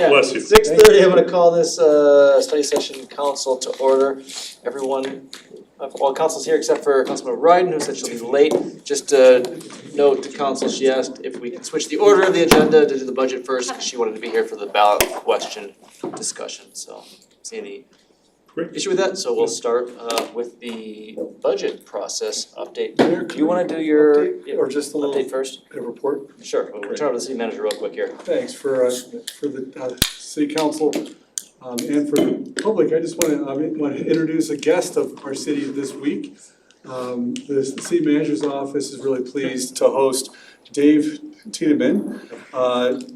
Bless you. 6:30, I'm gonna call this study session council to order. Everyone, all council's here except for Councilmember Ryden, who said she'll be late. Just note to council, she asked if we can switch the order of the agenda to do the budget first, because she wanted to be here for the ballot question discussion, so see any Great. issue with that? So we'll start with the budget process update. Do you wanna do your Or just a little update first? report? Sure, we'll turn over to the city manager real quick here. Thanks for the city council and for the public. I just want to introduce a guest of our city this week. The city manager's office is really pleased to host Dave Tiedemann.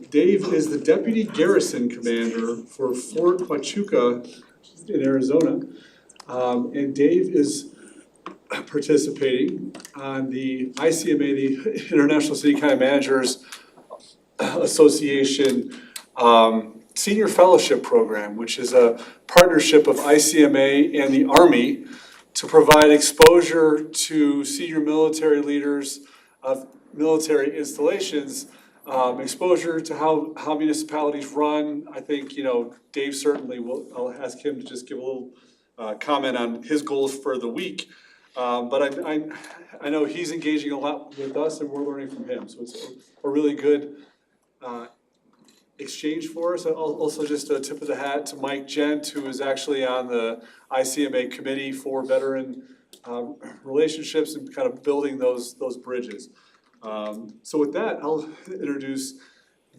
Dave is the deputy garrison commander for Fort Huachuca in Arizona. And Dave is participating on the ICMA, the International City County Managers Association Senior Fellowship Program, which is a partnership of ICMA and the Army to provide exposure to senior military leaders of military installations, exposure to how municipalities run. I think, Dave certainly will, I'll ask him to just give a little comment on his goals for the week. But I know he's engaging a lot with us and we're learning from him, so it's a really good exchange for us. Also just a tip of the hat to Mike Gent, who is actually on the ICMA committee for veteran relationships and kind of building those bridges. So with that, I'll introduce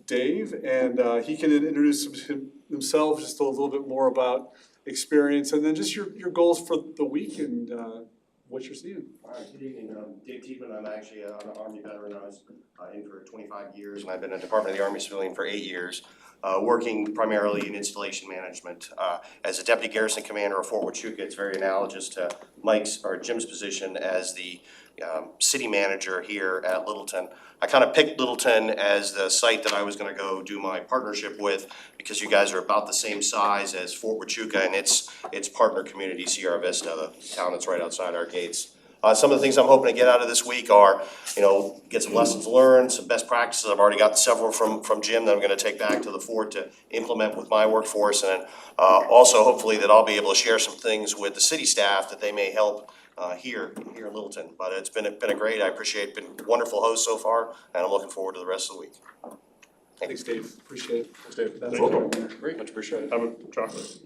Dave, and he can introduce himself, just a little bit more about experience, and then just your goals for the week and what you're seeing. All right, good evening. Dave Tiedemann. I'm actually an Army veteran. I was in for 25 years, and I've been a Department of the Army civilian for 8 years, working primarily in installation management. As a deputy garrison commander of Fort Huachuca, it's very analogous to Mike's or Jim's position as the city manager here at Littleton. I kind of picked Littleton as the site that I was going to go do my partnership with, because you guys are about the same size as Fort Huachuca and its partner community, Sierra Vista, the town that's right outside our gates. Some of the things I'm hoping to get out of this week are, get some lessons learned, some best practices. I've already got several from Jim that I'm going to take back to the fort to implement with my workforce, and also hopefully that I'll be able to share some things with the city staff that they may help here in Littleton. But it's been a great, I appreciate, been a wonderful host so far, and I'm looking forward to the rest of the week. Thanks, Dave. Appreciate it. Thanks, Dave. That's Welcome. welcome. Great, much appreciated. Have a chocolate.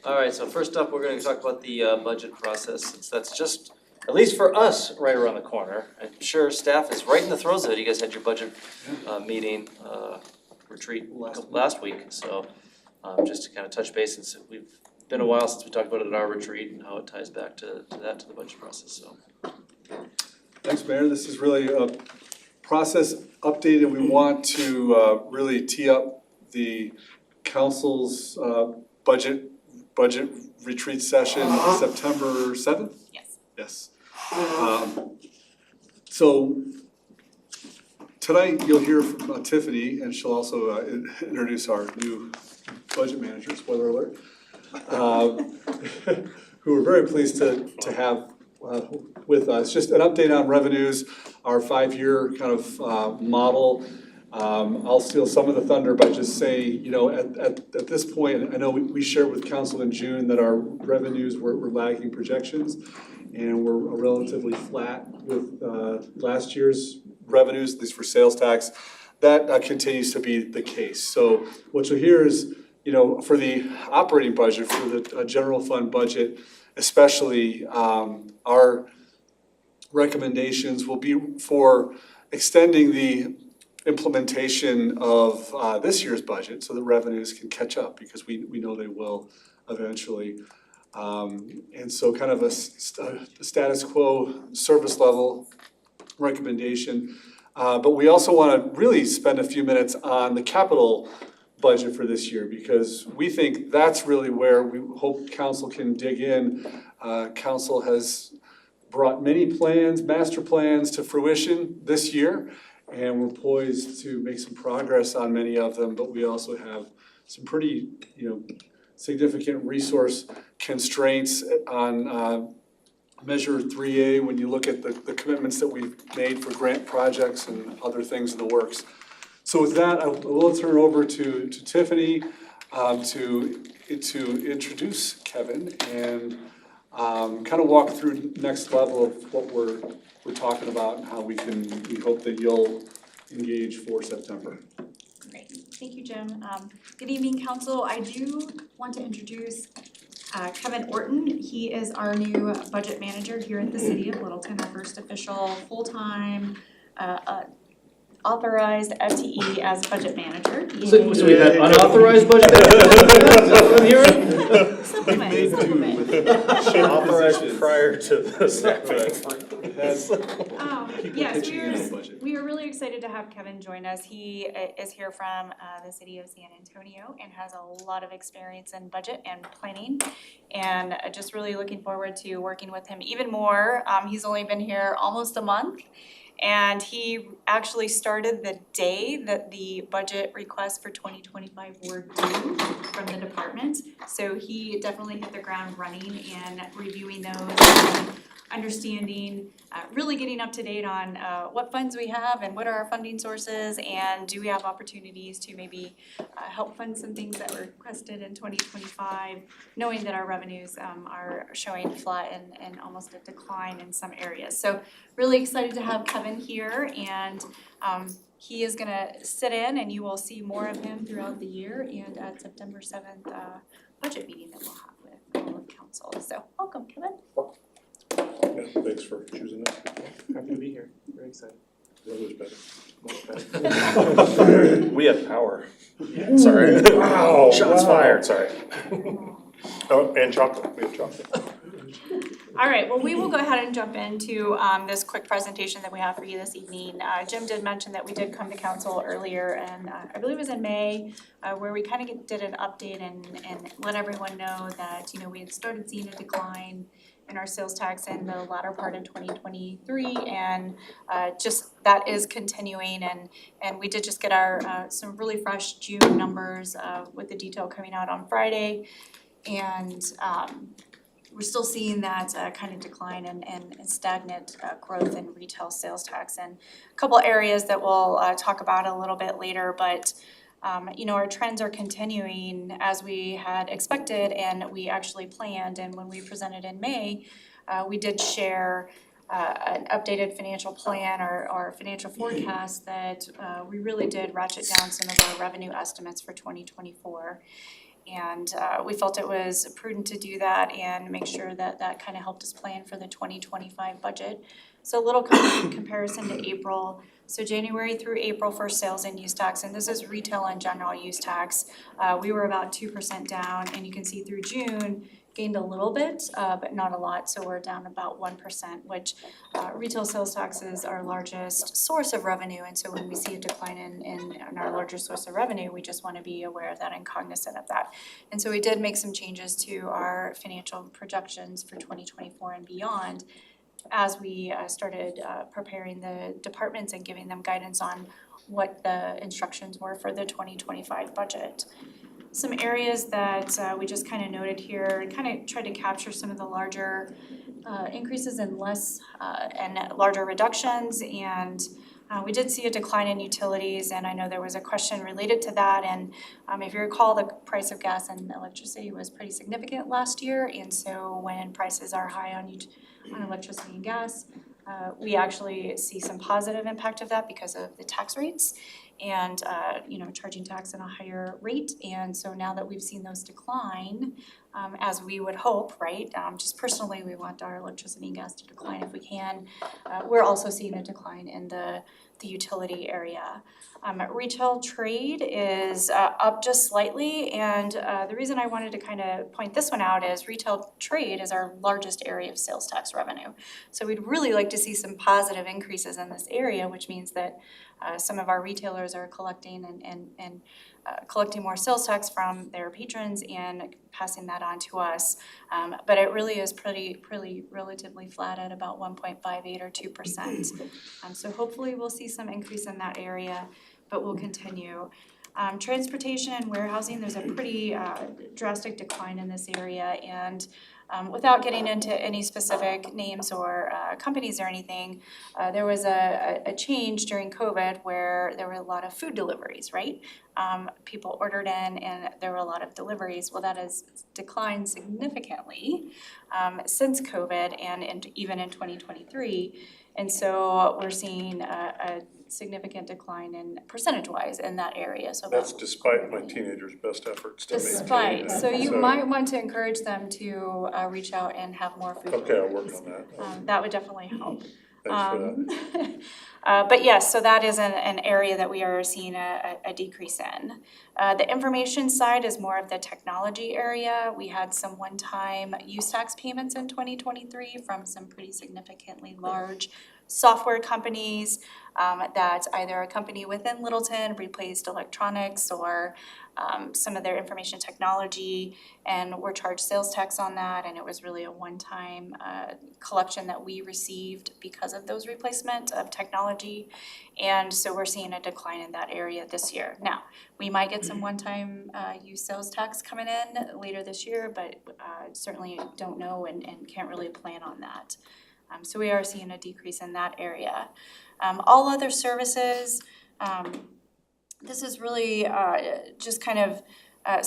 All right, so first up, we're gonna talk about the budget process, since that's just, at least for us, right around the corner. I'm sure staff is right in the throes of it. You guys had your budget meeting, retreat last week, so just to kind of touch base, since we've been a while since we talked about it at our retreat and how it ties back to the budget process, so. Thanks, Mayor. This is really a process update, and we want to really tee up the council's budget retreat session September 7th? Yes. Yes. So tonight you'll hear from Tiffany, and she'll also introduce our new budget manager, spoiler alert, who we're very pleased to have with us. Just an update on revenues, our 5-year kind of model. I'll steal some of the thunder by just saying, at this point, I know we shared with council in June that our revenues were lagging projections, and we're relatively flat with last year's revenues, at least for sales tax. That continues to be the case. So what you'll hear is, for the operating budget, for the general fund budget, especially, our recommendations will be for extending the implementation of this year's budget so that revenues can catch up, because we know they will eventually. And so kind of a status quo service level recommendation. But we also want to really spend a few minutes on the capital budget for this year, because we think that's really where we hope council can dig in. Council has brought many plans, master plans to fruition this year, and we're poised to make some progress on many of them, but we also have some pretty, significant resource constraints on Measure 3A when you look at the commitments that we've made for grant projects and other things in the works. So with that, I will turn it over to Tiffany to introduce Kevin and kind of walk through next level of what we're talking about and how we hope that you'll engage for September. Great, thank you, Jim. Good evening, council. I do want to introduce Kevin Orton. He is our new budget manager here at the City of Littleton, our first official full-time authorized FTE as budget manager. So we had unauthorized budget? Is that what I'm hearing? Supplement. Authorized prior to the staffing. Yes, we are really excited to have Kevin join us. He is here from the city of San Antonio and has a lot of experience in budget and planning. And just really looking forward to working with him even more. He's only been here almost a month. And he actually started the day that the budget requests for 2025 were due from the department. So he definitely hit the ground running and reviewing those, and understanding, really getting up to date on what funds we have and what are our funding sources, and do we have opportunities to maybe help fund some things that were requested in 2025, knowing that our revenues are showing flat and almost a decline in some areas. So really excited to have Kevin here, and he is gonna sit in, and you will see more of him throughout the year and at September 7th budget meeting that we'll have with all of council. So welcome, Kevin. Yeah, thanks for choosing us. Happy to be here, very excited. Weather's better. Much better. We have power. Sorry. Wow. Shots fired, sorry. Oh, and chocolate, we have chocolate. All right, well, we will go ahead and jump into this quick presentation that we have for you this evening. Jim did mention that we did come to council earlier, and I believe it was in May, where we kind of did an update and let everyone know that, you know, we had started seeing a decline in our sales tax in the latter part of 2023, and just that is continuing, and we did just get our some really fresh June numbers with the detail coming out on Friday, and we're still seeing that kind of decline and stagnant growth in retail sales tax, and a couple areas that we'll talk about a little bit later, but you know, our trends are continuing as we had expected and we actually planned. And when we presented in May, we did share an updated financial plan or financial forecast that we really did ratchet down some of our revenue estimates for 2024. And we felt it was prudent to do that and make sure that that kind of helped us plan for the 2025 budget. So a little comparison to April. So January through April for sales and use tax, and this is retail and general use tax, we were about 2% down, and you can see through June gained a little bit, but not a lot, so we're down about 1%, which retail sales tax is our largest source of revenue, and so when we see a decline in our larger source of revenue, we just want to be aware of that and cognizant of that. And so we did make some changes to our financial projections for 2024 and beyond, as we started preparing the departments and giving them guidance on what the instructions were for the 2025 budget. Some areas that we just kind of noted here, kind of tried to capture some of the larger increases and less and larger reductions, and we did see a decline in utilities, and I know there was a question related to that, and if you recall, the price of gas and electricity was pretty significant last year, and so when prices are high on electricity and gas, we actually see some positive impact of that because of the tax rates and you know, charging tax at a higher rate. And so now that we've seen those decline, as we would hope, right? Just personally, we want our electricity and gas to decline if we can. We're also seeing a decline in the utility area. Retail trade is up just slightly, and the reason I wanted to kind of point this one out is retail trade is our largest area of sales tax revenue. So we'd really like to see some positive increases in this area, which means that some of our retailers are collecting and collecting more sales tax from their patrons and passing that on to us. But it really is pretty relatively flat at about 1.58 or 2%. So hopefully we'll see some increase in that area, but we'll continue. Transportation and warehousing, there's a pretty drastic decline in this area, and Without getting into any specific names or companies or anything, there was a change during COVID where there were a lot of food deliveries, right? People ordered in and there were a lot of deliveries. Well, that has declined significantly since COVID and even in 2023. And so we're seeing a significant decline in percentage-wise in that area, so That's about despite my teenagers' best efforts to maintain despite, that. so you might want to encourage them to reach out and have more food Okay, I'll work deliveries. on that. That would definitely help. Thanks for that. But yes, so that is an area that we are seeing a decrease in. The information side is more of the technology area. We had some one-time use tax payments in 2023 from some pretty significantly large software companies that either a company within Littleton replaced electronics or some of their information technology, and were charged sales tax on that, and it was really a one-time collection that we received because of those replacement of technology. And so we're seeing a decline in that area this year. Now, we might get some one-time use sales tax coming in later this year, but certainly don't know and can't really plan on that. So we are seeing a decrease in that area. All other services, this is really just kind of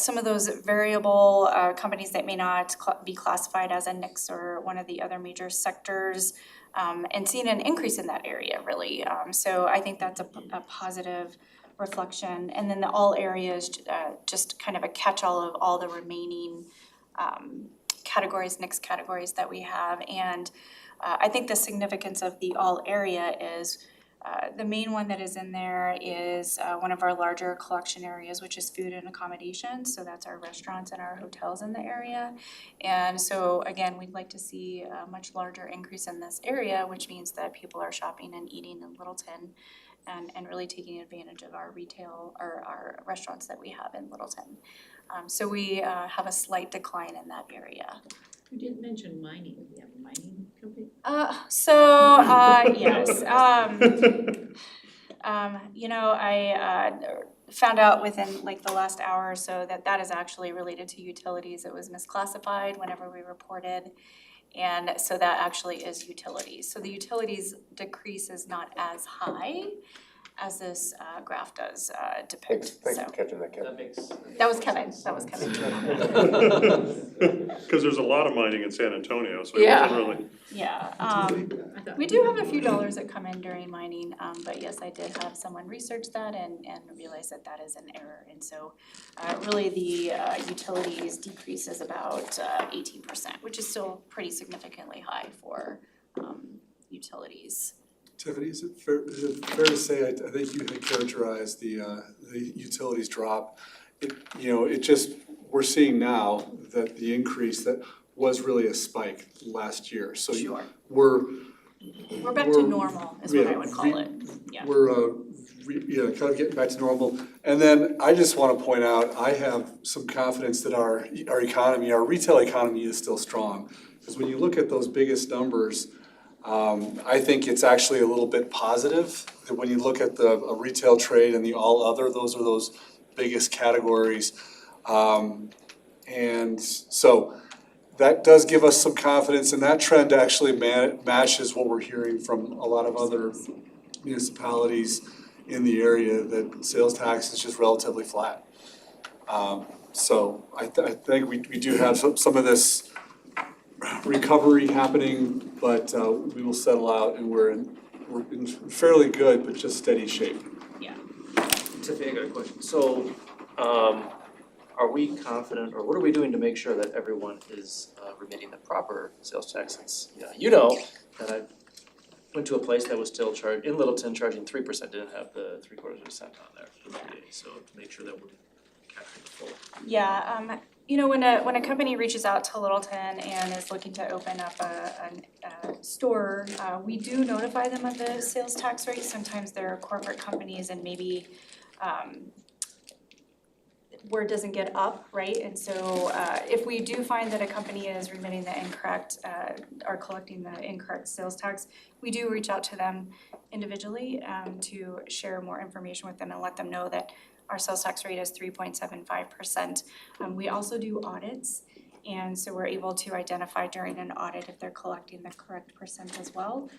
some of those variable companies that may not be classified as a NICS or one of the other major sectors, and seeing an increase in that area, really. So I think that's a positive reflection. And then the all areas, just kind of a catch-all of all the remaining categories, NICS categories that we have. And I think the significance of the all area is the main one that is in there is one of our larger collection areas, which is food and accommodation. So that's our restaurants and our hotels in the area. And so again, we'd like to see a much larger increase in this area, which means that people are shopping and eating in Littleton and really taking advantage of our retail or our restaurants that we have in Littleton. So we have a slight decline in that area. You didn't mention mining. Do you have a mining company? Yes. You know, I found out within like the last hour or so that that is actually related to utilities. It was misclassified whenever we reported. And so that actually is utilities. So the utilities decrease is not as high as this graph does depict. Thanks So for catching that, Kevin. That makes. that was Kevin, Because there's a lot of mining in San Antonio, so it Yeah. wasn't really. Yeah, I thought we do have a few dollars that come in during mining, but yes, I did have someone research that and realize that that is an error. And so really the utilities decrease is about 18%, which is still pretty significantly high for utilities. Tiffany, is it fair to say, I think you had characterized the utilities drop. We're seeing now that the increase that was really a spike last year. So Sure. we're We're back to normal is what I would call it, yeah. We're kind of getting back to normal. And then I just wanna point out, I have some confidence that our economy, our retail economy is still strong. Because when you look at those biggest numbers, I think it's actually a little bit positive. That when you look at the retail trade and the all other, those are those biggest categories. And so that does give us some confidence, and that trend actually matches what we're hearing from a lot of other municipalities in the area, that sales tax is just relatively flat. So I think we do have some of this recovery happening, but we will settle out, and we're in fairly good but just steady shape. Tiffany, I got a question. So, are we confident, or what are we doing to make sure that everyone is remitting the proper sales tax? Since, you know that I went to a place that was still in Littleton, charging 3%, didn't have the 0.75% on there for the day. So to make sure that we're capturing the full. Yeah, you know, when a company reaches out to Littleton and is looking to open up a store, we do notify them of the sales tax rate. Sometimes they're corporate companies and maybe word doesn't get up, right? And so if we do find that a company is remitting the incorrect or collecting the incorrect sales tax, we do reach out to them individually to share more information with them and let them know that our sales tax rate is 3.75%. We also do audits, And so we're able to identify during an audit if they're collecting the correct percent as well.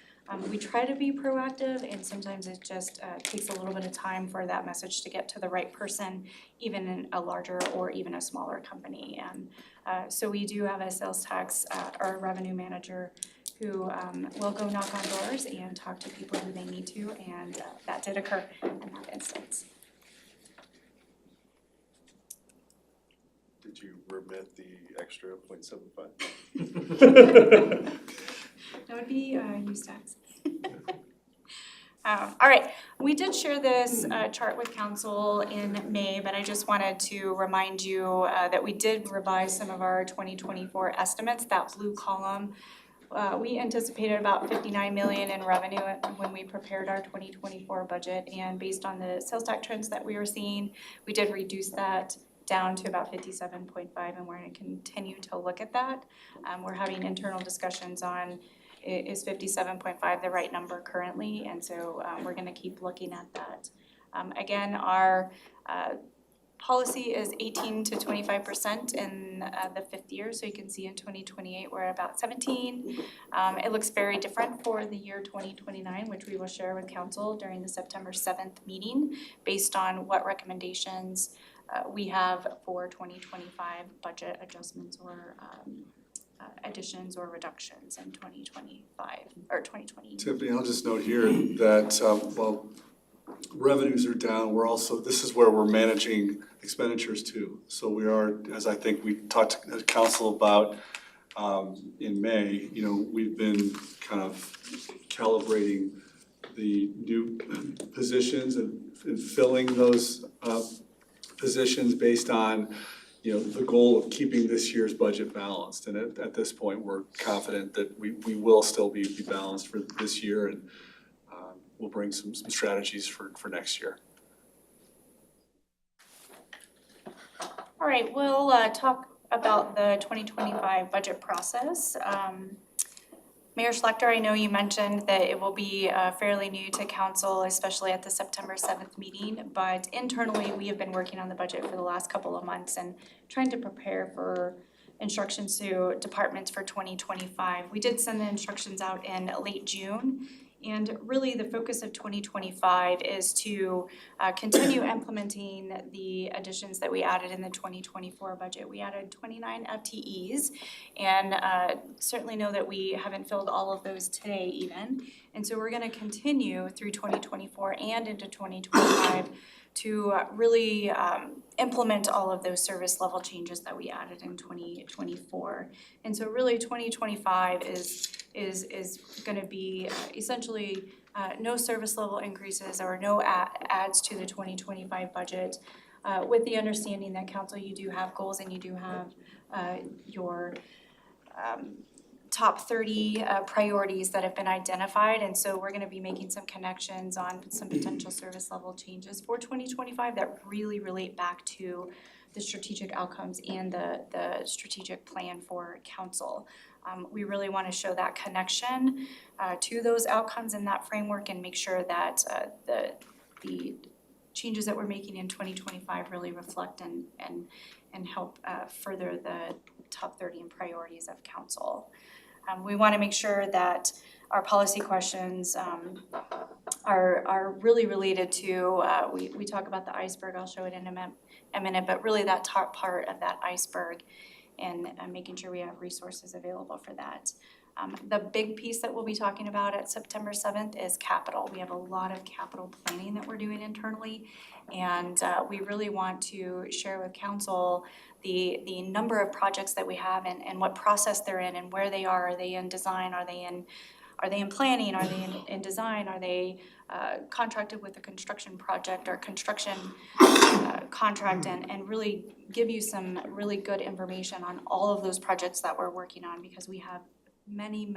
We try to be proactive, and sometimes it just takes a little bit of time for that message to get to the right person, even in a larger or even a smaller company. And so we do have a sales tax or a revenue manager who will go knock on doors and talk to people who they need to, and that did occur in that instance. Did you remit the extra 0.75? That would be use tax. All right, we did share this chart with council in May, but I just wanted to remind you that we did revise some of our 2024 estimates, that blue column. We anticipated about 59 million in revenue when we prepared our 2024 budget, and based on the sales tax trends that we were seeing, we did reduce that down to about 57.5, and we're going to continue to look at that. We're having internal discussions on is 57.5 the right number currently, and so we're going to keep looking at that. Again, our policy is 18 to 25% in the fifth year, so you can see in 2028 we're about 17. It looks very different for the year 2029, which we will share with council during the September 7th meeting based on what recommendations we have for 2025 budget adjustments or additions or reductions in 2025 or 2020. Tiffany, I'll just note here that while revenues are down, we're also, this is where we're managing expenditures too. So we are, as I think we talked to council about in May, you know, we've been kind of calibrating the new positions and filling those positions based on, you know, the goal of keeping this year's budget balanced. And at this point, we're confident that we will still be balanced for this year, and we'll bring some strategies for next year. All right, we'll talk about the 2025 budget process. Mayor Schlechter, I know you mentioned that it will be fairly new to council, especially at the September 7th meeting, but internally, we have been working on the budget for the last couple of months and trying to prepare for instructions to departments for 2025. We did send the instructions out in late June, and really the focus of 2025 is to continue implementing the additions that we added in the 2024 budget. We added 29 FTEs, and certainly know that we haven't filled all of those today even. And so we're gonna continue through 2024 and into 2025 to really implement all of those service level changes that we added in 2024. And so really 2025 is gonna be essentially no service level increases or no adds to the 2025 budget, with the understanding that council, you do have goals and you do have your top 30 priorities that have been identified, and so we're gonna be making some connections on some potential service level changes for 2025 that really relate back to the strategic outcomes and the strategic plan for council. We really wanna show that connection to those outcomes in that framework and make sure that the changes that we're making in 2025 really reflect and help further the top 30 and priorities of council. We want to make sure that our policy questions are really related to, we talk about the iceberg, I'll show it in a minute, but really that top part of that iceberg and making sure we have resources available for that. The big piece that we'll be talking about at September 7th is capital. We have a lot of capital planning that we're doing internally, and we really want to share with council the number of projects that we have and what process they're in and where they are. Are they in design? Are they in planning? Are they in design? Are they contracted with a construction project or construction contract, and really give you some really good information on all of those projects that we're working on, because we have many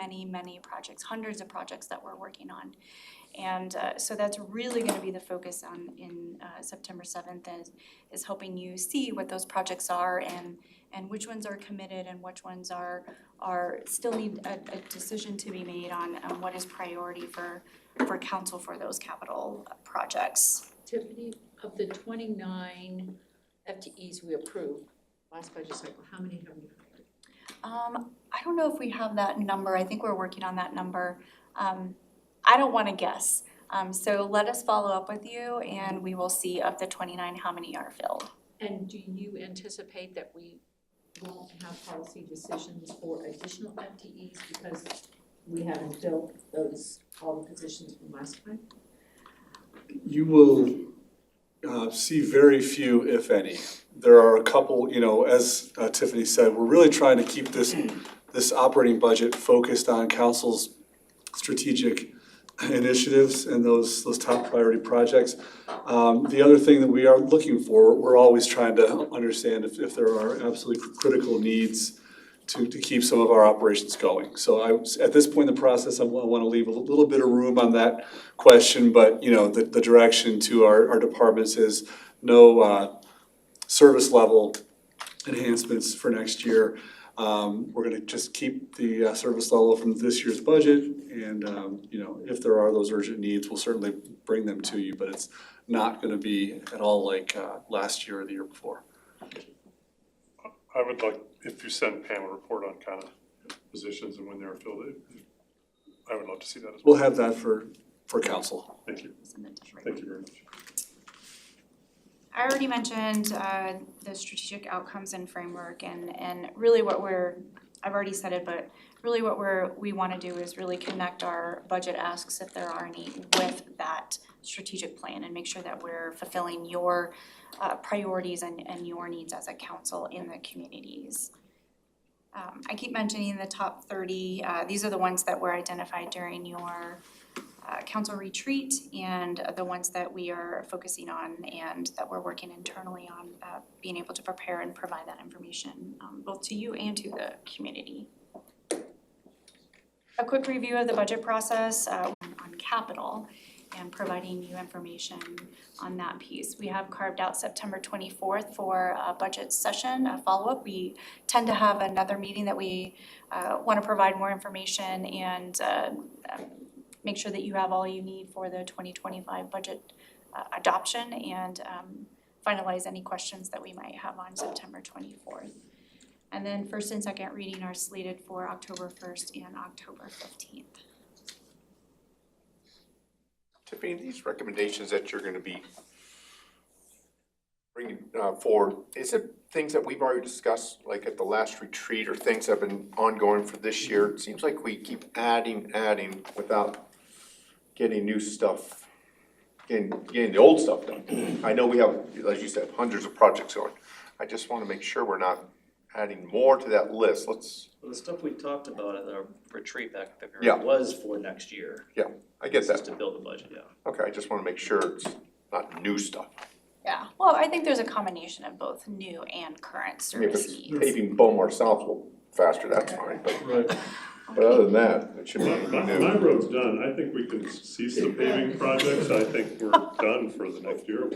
projects, hundreds of projects that we're working on. And so that's really gonna be the focus in September 7th is helping you see what those projects are and which ones are committed and which ones are still need a decision to be made on what is priority for council for those capital projects. Tiffany, of the 29 FTEs we approved last budget cycle, how many have we hired? I don't know if we have that number, I think we're working on that number. I don't wanna guess. So let us follow up with you and we will see of the 29, how many are filled. And do you anticipate that we won't have policy decisions for additional FTEs because we haven't filled all the positions from last time? You will see very few, if any. There are a couple, as Tiffany said, we're really trying to keep this operating budget focused on council's strategic initiatives and those top priority projects. The other thing that we are looking for, we're always trying to understand if there are absolutely critical needs to keep some of our operations going. So at this point in the process, I want to leave a little bit of room on that question, but the direction to our departments is no service level enhancements for next year. We're gonna just keep the service level from this year's budget, and if there are those urgent needs, we'll certainly bring them to you, but it's not gonna be at all like last year or the year before. I would like, if you send Pam a report on kind of positions and when they're filled, I would love to see that as well. We'll have that for council. Thank you. Thank you very much. I already mentioned the strategic outcomes and framework and really I've already said it, but really what we want to do is really connect our budget asks, if there are any, with that strategic plan and make sure that we're fulfilling your priorities and your needs as a council in the communities. I keep mentioning the top 30. These are the ones that were identified during your council retreat and the ones that we are focusing on and that we're working internally on being able to prepare and provide that information both to you and to the community. A quick review of the budget process on capital and providing you information on that piece. We have carved out September 24th for a budget session, a follow-up. We tend to have another meeting that we want to provide more information and make sure that you have all you need for the 2025 budget adoption and finalize any questions that we might have on September 24th. And then first and second reading are slated for October 1st and October 15th. Tiffany, these recommendations that you're gonna be bringing forward, is it things that we've already discussed, like at the last retreat, or things that have been ongoing for this year? It seems like we keep adding without getting new stuff, getting the old stuff done. I know we have, as you said, hundreds of projects going. I just wanna make sure we're not adding more to that list. Well, the stuff we talked about at our retreat back in February Yeah. was for next year. I get Just that. to build the budget, yeah. Okay, I just wanna make sure it's not new stuff. Yeah, well, I think there's a combination of both new and current I mean, if service it's needs. paving Beaumont South a little faster, that's fine, Right. but other than that, it should be My new. road's done. I think we can cease the paving projects. I think we're done for the next year.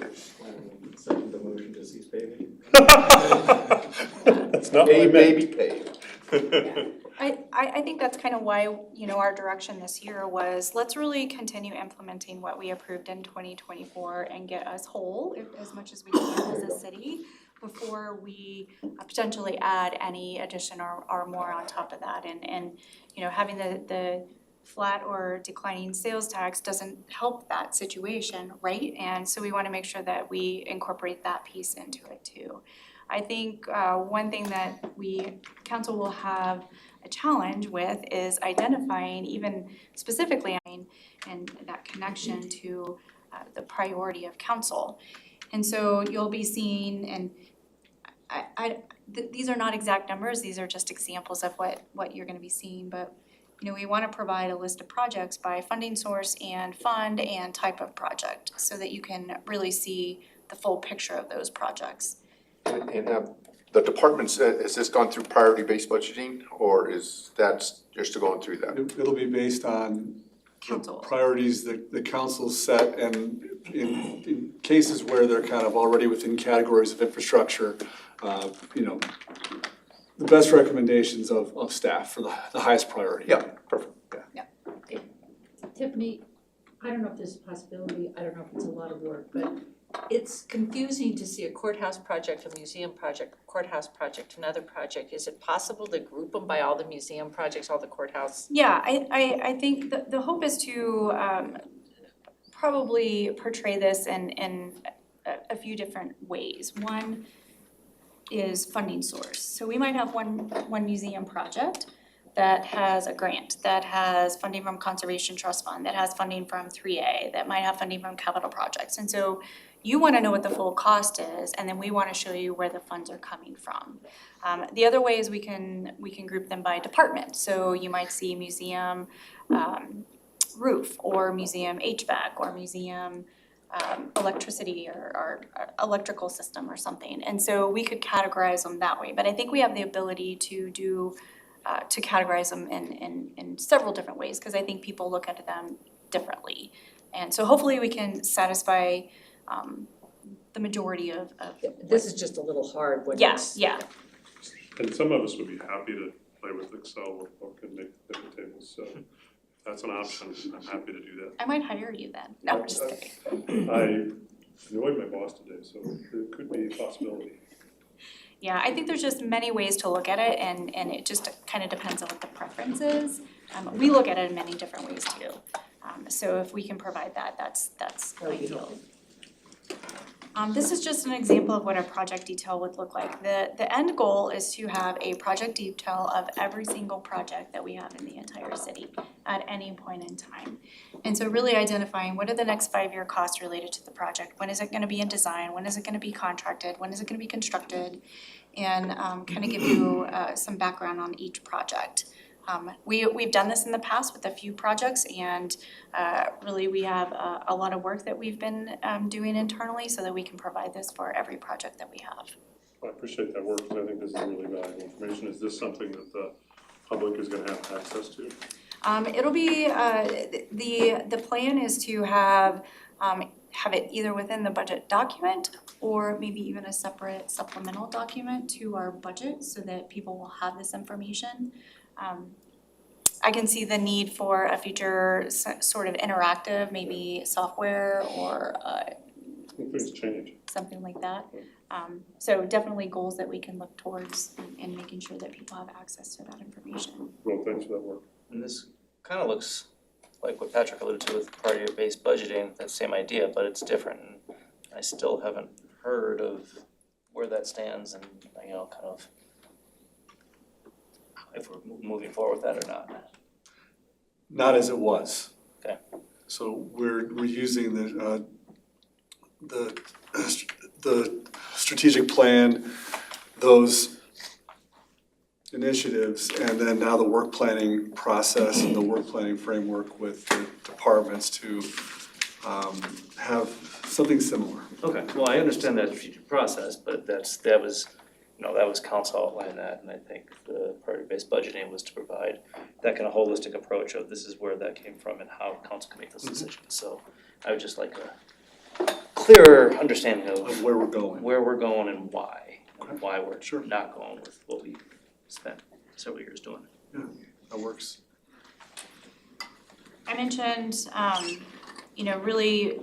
Second the motion to cease paving. That's not what I Pave, meant. baby, pave. I think that's kind of why, our direction this year was, let's really continue implementing what we approved in 2024 and get us whole as much as we can as a city before we potentially add any addition or more on top of that. And having the flat or declining sales tax doesn't help that situation, right? And so we want to make sure that we incorporate that piece into it too. I think one thing that council will have a challenge with is identifying even specifically and that connection to the priority of council. And so you'll be seeing, and these are not exact numbers, these are just examples of what you're gonna be seeing, but we wanna provide a list of projects by funding source and fund and type of project so that you can really see the full picture of those projects. And have the departments, has this gone through priority-based budgeting, or is that just going through that? It'll be based on the Council. priorities that the council set, and in cases where they're kind of already within categories of infrastructure, the best recommendations of staff for the highest priority. Yeah, perfect, yeah. Tiffany, I don't know if there's a possibility, I don't know if it's a lot of work, but it's confusing to see a courthouse project, a museum project, courthouse project, another project. Is it possible to group them by all the museum projects, all the courthouse? Yeah, I think the hope is to probably portray this in a few different ways. One is funding source. So we might have one museum project that has a grant, that has funding from Conservation Trust Fund, that has funding from 3A, that might have funding from capital projects. And so you wanna know what the full cost is, and then we wanna show you where the funds are coming from. The other way is we can group them by department. So you might see museum roof, or museum HVAC, or museum electricity or electrical system or something. And so we could categorize them that way. But I think we have the ability to do to categorize them in several different ways, because I think people look at them differently. And so hopefully we can satisfy the majority of This is just a little hard when yes, it's. yeah. And some of us would be happy to play with Excel workbook and make pivot tables, so if that's an option, I'm happy to do that. I might hire you then. No, I'm just kidding. I annoyed my boss today, so it could be a possibility. Yeah, I think there's just many ways to look at it, and it just kind of depends on what the preference is. We look at it in many different ways too. So if we can provide that, that's ideal. This is just an example of what a project detail would look like. The end goal is to have a project detail of every single project that we have in the entire city at any point in time. And so really identifying what are the next 5-year costs related to the project? When is it gonna be in design? When is it gonna be contracted? When is it gonna be constructed? And kind of give you some background on each project. We've done this in the past with a few projects, and really we have a lot of work that we've been doing internally so that we can provide this for every project that we have. I appreciate that work, because I think this is really valuable information. Is this something that the public is gonna have access to? It'll be, the plan is to have it either within the budget document or maybe even a separate supplemental document to our budget so that people will have this information. I can see the need for a future sort of interactive, maybe software or Things change. something like that. So definitely goals that we can look towards in making sure that people have access to that information. Well, thanks for that work. And this kind of looks like what Patrick alluded to with priority-based budgeting, that same idea, but it's different. And I still haven't heard of where that stands and, kind of if we're moving forward with that or not. Not as it was. Okay. So we're using the strategic plan, those initiatives, and then now the work planning process and the work planning framework with the departments to have something similar. Okay, well, I understand that strategic process, but that was council outlined that, and I think the priority-based budgeting was to provide that kind of holistic approach of this is where that came from and how council can make those decisions. So I would just like a clearer understanding Of of where we're going. where we're going and why we're Sure. not going with what we spent several years doing. That works. I mentioned, really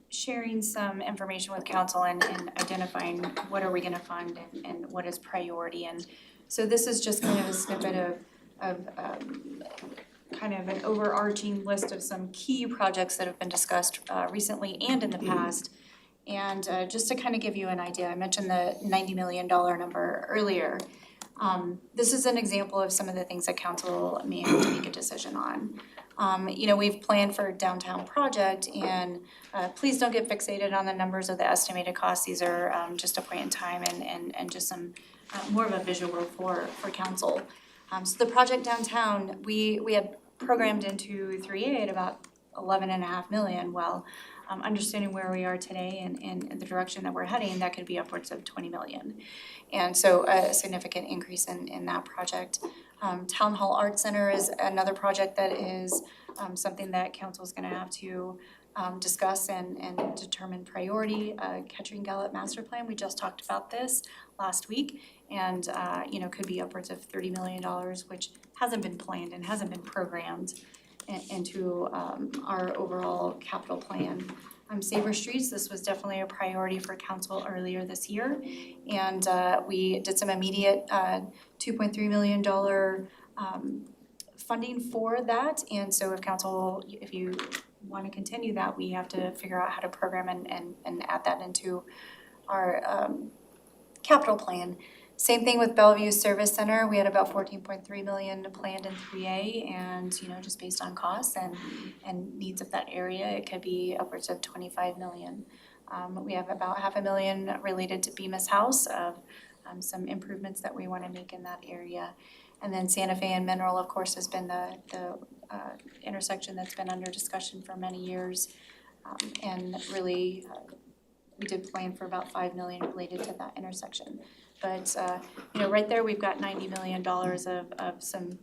sharing some information with council and identifying what are we gonna fund and what is priority. And so this is just kind of a snippet of kind of an overarching list of some key projects that have been discussed recently and in the past. And just to kind of give you an idea, I mentioned the $90 million number earlier. This is an example of some of the things that council may have to make a decision on. We've planned for a downtown project, and please don't get fixated on the numbers of the estimated costs. These are just a point in time and just some more of a visual for council. So the project downtown, we had programmed into 3A at about 11.5 million. Well, understanding where we are today and the direction that we're heading, that could be upwards of 20 million. And so a significant increase in that project. Town Hall Art Center is another project that is something that council is gonna have to discuss and determine priority. Kettering Gallup Master Plan, we just talked about this last week, and could be upwards of $30 million, which hasn't been planned and hasn't been programmed into our overall capital plan. Safer streets, this was definitely a priority for council earlier this year. And we did some immediate $2.3 million funding for that. And so if council, if you want to continue that, we have to figure out how to program and add that into our capital plan. Same thing with Bellevue Service Center, we had about 14.3 million planned in 3A, and just based on costs and needs of that area, it could be upwards of 25 million. We have about $500,000 related to Bemis House of some improvements that we want to make in that area. And then Santa Fe and Mineral, of course, has been the intersection that's been under discussion for many years. And really, we did plan for about 5 million related to that intersection. But, right there, we've got $90 million of some,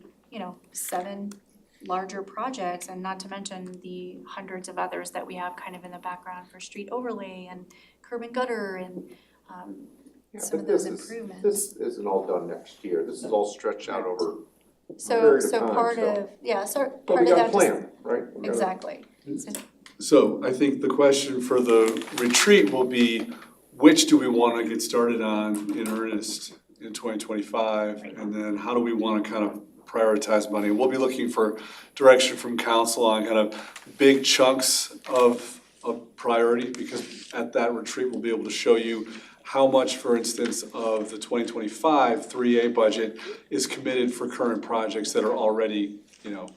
7 larger projects, and not to mention the hundreds of others that we have kind of in the background for street overlay and curb and gutter and some of those improvements. This isn't all done next year, this is all stretched out over a So, period of so time, part so. of, yeah, so But part we of got a that just. plan, right? We got a- Exactly. So I think the question for the retreat will be, which do we want to get started on in earnest in 2025? And then how do we want to kind of prioritize money? We'll be looking for direction from council on kind of big chunks of priority, because at that retreat, we'll be able to show you how much, for instance, of the 2025 3A budget is committed for current projects that are already,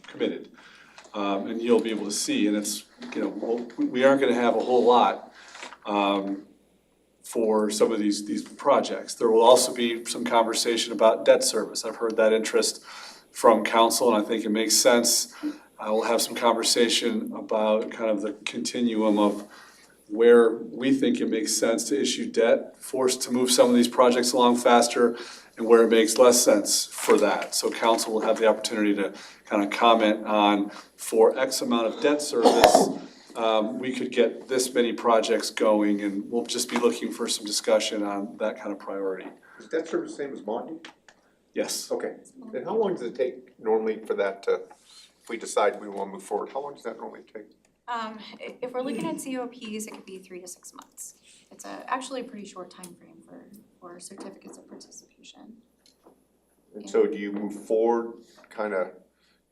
committed. And you'll be able to see, and it's, we aren't gonna have a whole lot for some of these projects. There will also be some conversation about debt service. I've heard that interest from council, and I think it makes sense. I will have some conversation about kind of the continuum of where we think it makes sense to issue debt, forced to move some of these projects along faster, and where it makes less sense for that. So council will have the opportunity to kind of comment on, for X amount of debt service, we could get this many projects going, and we'll just be looking for some discussion on that kind of priority. Is debt service the same as bonding? Yes. Okay, then how long does it take normally for that to, if we decide we wanna move forward, how long does that normally take? If we're looking at COPs, it could be 3 to 6 months. It's actually a pretty short time frame for certificates of participation. And so do you move forward, kinda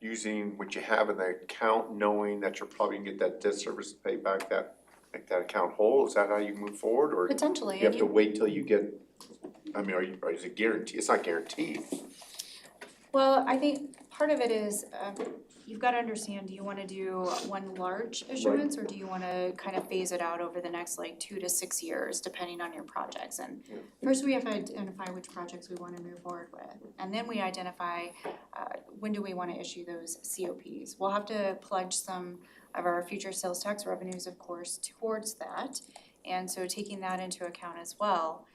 using what you have in the account, knowing that you're probably gonna get that debt service to pay back that, make that account whole? Is that how you move forward, or Potentially. you have to wait till you get, I mean, or is it guaranteed? It's not guaranteed. Well, I think part of it is, you've got to understand, do you want to do one large issuance, or do you want to kind of phase it out over the next 2 to 6 years, depending on your projects? And first we have to identify which projects we want to move forward with. And then we identify, when do we want to issue those COPs? We'll have to pledge some of our future sales tax revenues, of course, towards that. And so taking that into account as well.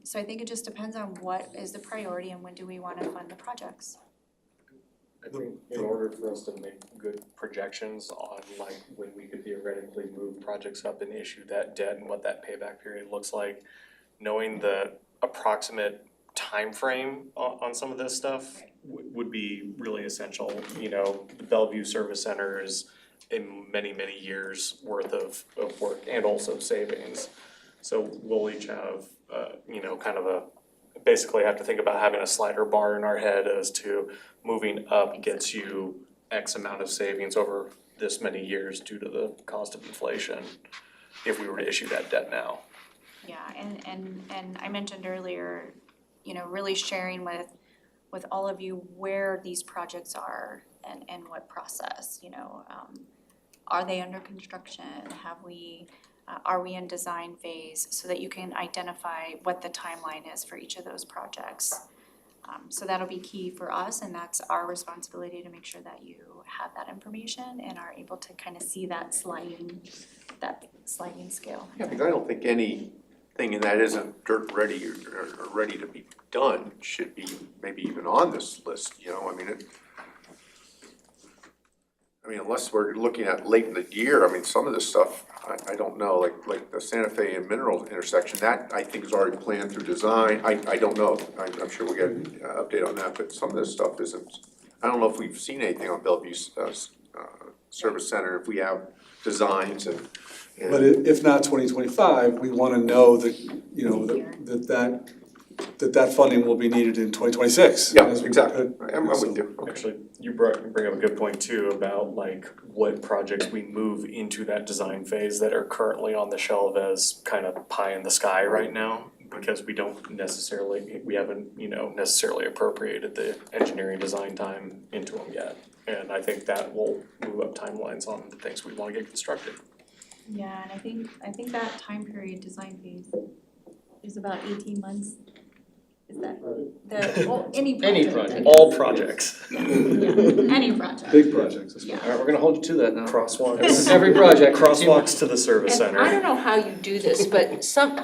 So I think it just depends on what is the priority and when do we want to fund the projects. I think in order for us to make good projections on when we could theoretically move projects up and issue that debt and what that payback period looks like, knowing the approximate timeframe on some of this stuff would be really essential. The Bellevue Service Center is in many years worth of work and also savings. So we'll each have, kind of basically have to think about having a slider bar in our head as to moving up gets you X amount of savings over this many years due to the cost of inflation, if we were to issue that debt now. Yeah, and I mentioned earlier, really sharing with all of you where these projects are and what process, are they under construction? Are we in design phase, so that you can identify what the timeline is for each of those projects. So that'll be key for us, and that's our responsibility to make sure that you have that information and are able to kind of see that sliding scale. Yeah, because I don't think anything that isn't dirt ready or ready to be done should be maybe even on this list, I mean, unless we're looking at late in the year, some of this stuff, I don't know, like the Santa Fe and Mineral intersection, that I think is already planned through design. I don't know, I'm sure we'll get an update on that, but some of this stuff isn't. I don't know if we've seen anything on Bellevue's Service Center, if we have designs and. But if not 2025, we wanna know that, you know, that funding will be needed in 2026. Yeah, as we- exactly, I'm with you, okay. Actually, you bring up a good point too about like what projects we move into that design phase that are currently on the shelf as kind of pie in the sky right now. Because we haven't, you know, necessarily appropriated the engineering design time into them yet. And I think that will move up timelines on the things we wanna get constructed. Yeah, and I think that time period, design phase, is about 18 months. Is that any project? Any project. All projects. Yeah, any project. Big projects, especially. Alright, we're gonna hold you to that now. Crosswalks. Every project. Crosswalks to the service And I center. don't know how you do this, but